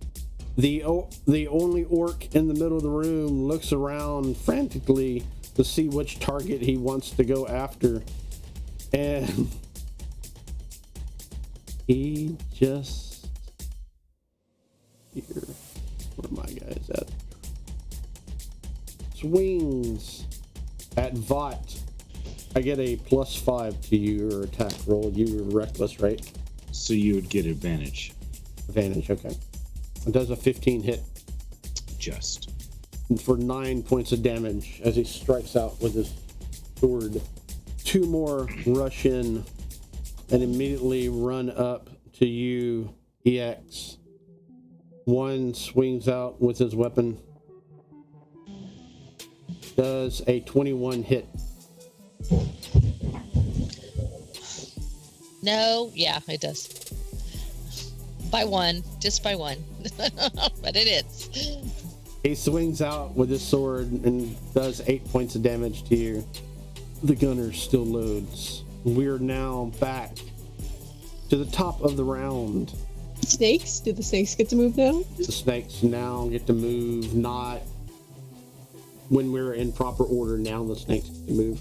The only orc in the middle of the room looks around frantically to see which target he wants to go after, and he just here. Where are my guys at? Swings at Vought. I get a +5 to your attack roll. You were reckless, right? So you would get advantage. Advantage, okay. It does a 15 hit Just. for 9 points of damage as he strikes out with his sword. 2 more rush in and immediately run up to you, EX. One swings out with his weapon. Does a 21 hit. No, yeah, it does. By one, just by one. But it is. He swings out with his sword and does 8 points of damage to you. The gunner still loads. We're now back to the top of the round. Snakes? Do the snakes get to move now? The snakes now get to move, not when we're in proper order. Now the snakes get to move.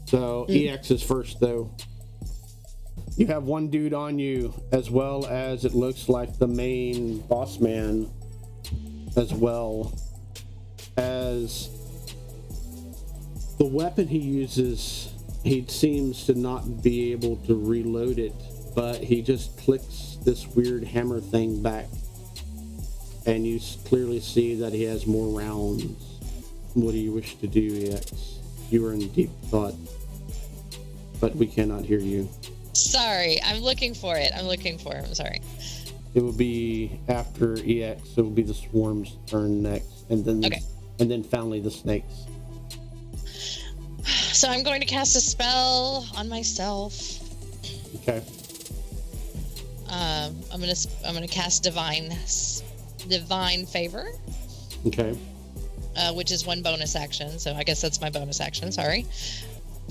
So EX is first, though. You have one dude on you, as well as it looks like the main boss man, as well as the weapon he uses. He seems to not be able to reload it, but he just clicks this weird hammer thing back, and you clearly see that he has more rounds. What do you wish to do, EX? You are in deep thought, but we cannot hear you. Sorry, I'm looking for it. I'm sorry. It will be after EX. It will be the swarm's turn next, and then Okay. and then finally the snakes. So I'm going to cast a spell on myself. Okay. I'm gonna cast divine favor, Okay. which is one bonus action. So I guess that's my bonus action. Sorry.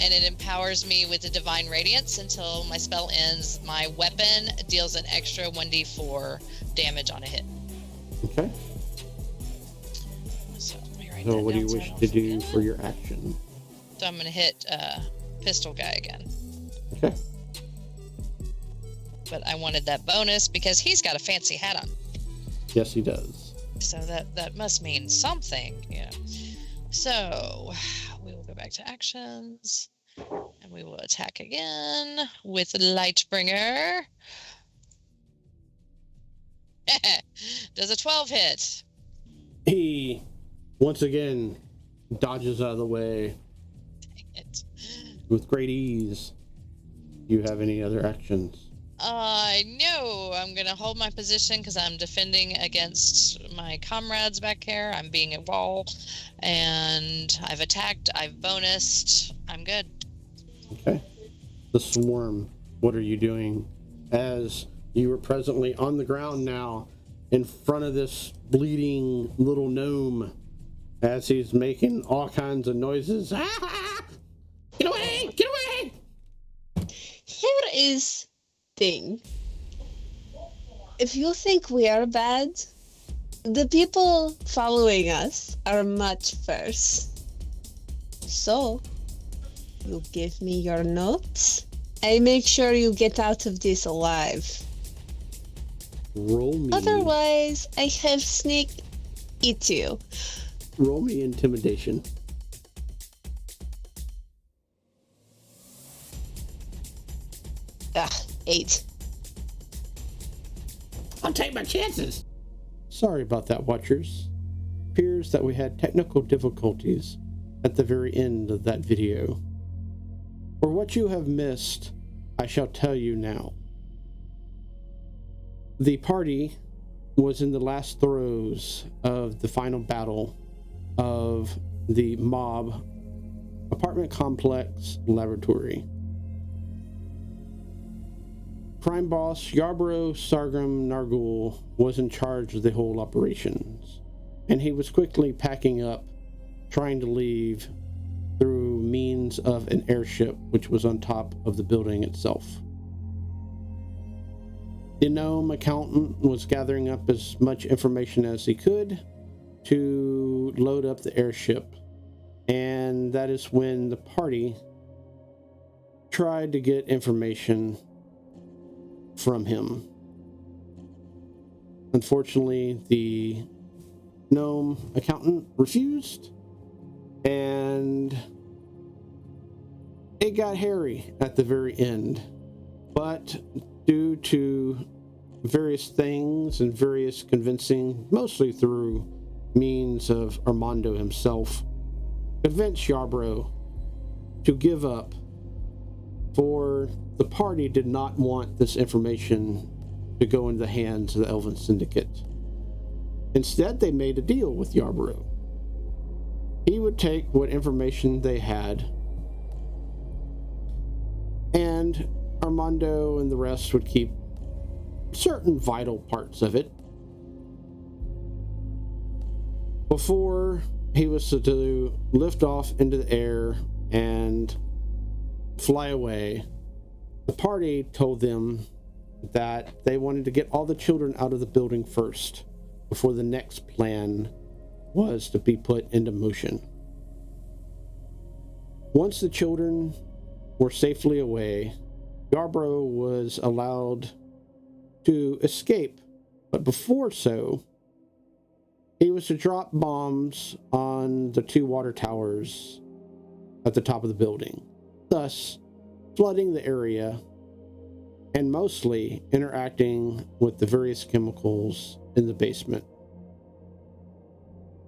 And it empowers me with the divine radiance until my spell ends. My weapon deals an extra 1d4 damage on a hit. Okay. So let me write So that what do you down wish I don't to do forget. for your action? So I'm gonna hit pistol guy again. Okay. But I wanted that bonus because he's got a fancy hat on. Yes, he does. So that must mean something, you know. So we will go back to actions and we will attack again with Lightbringer. Does a 12 hit? He once again dodges out of the way Dang it. with great ease. Do you have any other actions? No, I'm gonna hold my position because I'm defending against my comrades back here. I'm being a wall, and I've attacked. I've bonused. I'm good. Okay. The swarm. What are you doing? As you are presently on the ground now, in front of this bleeding little gnome, as he's making all kinds of noises. Ah! Get away! Get away! Here is thing. If you think we are bad, the people following us are much worse. So, you give me your notes. I make sure you get out of this alive. Roll me. Otherwise, I have Snake eat you. Roll me intimidation. Ah, 8. I'll take my chances. Sorry about that, Watchers. Appears that we had technical difficulties at the very end of that video. For what you have missed, I shall tell you now. The party was in the last throes of the final battle of the mob apartment complex laboratory. Prime boss Yarborough Sargrim Nargul was in charge of the whole operations, and he was quickly packing up, trying to leave through means of an airship which was on top of the building itself. The gnome accountant was gathering up as much information as he could to load up the airship, and that is when the party tried to get information from him. Unfortunately, the gnome accountant refused, and it got hairy at the very end. But due to various things and various convincing, mostly through means of Armando himself, convinced Yarborough to give up, for the party did not want this information to go into the hands of the Elven Syndicate. Instead, they made a deal with Yarborough. He would take what information they had and Armando and the rest would keep certain vital parts of it before he was to lift off into the air and fly away. The party told them that they wanted to get all the children out of the building first before the next plan was to be put into motion. Once the children were safely away, Yarbrough was allowed to escape, but before so, he was to drop bombs on the 2 water towers at the top of the building, thus flooding the area and mostly interacting with the various chemicals in the basement.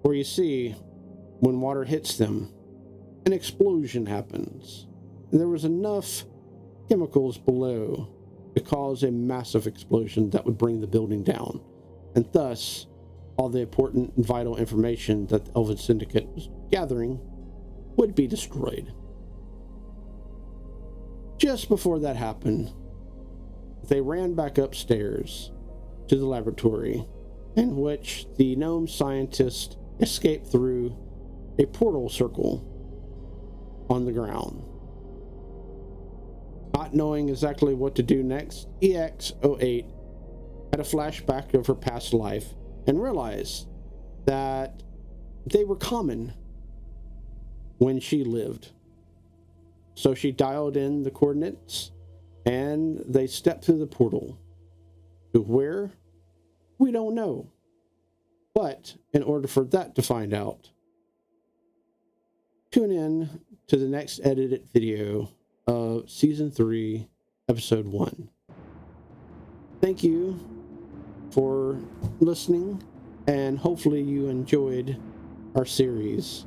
Where you see, when water hits them, an explosion happens, and there was enough chemicals below to cause a massive explosion that would bring the building down, and thus all the important and vital information that the Elven Syndicate was gathering would be destroyed. Just before that happened, they ran back upstairs to the laboratory, in which the gnome scientist escaped through a portal circle on the ground. Not knowing exactly what to do next, EX-08 had a flashback of her past life and realized that they were common when she lived. So she dialed in the coordinates and they stepped through the portal. To where? We don't know. But in order for that to find out, tune in to the next edited video of Season 3, Episode 1. Thank you for listening, and hopefully you enjoyed our series.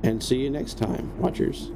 And see you next time, Watchers.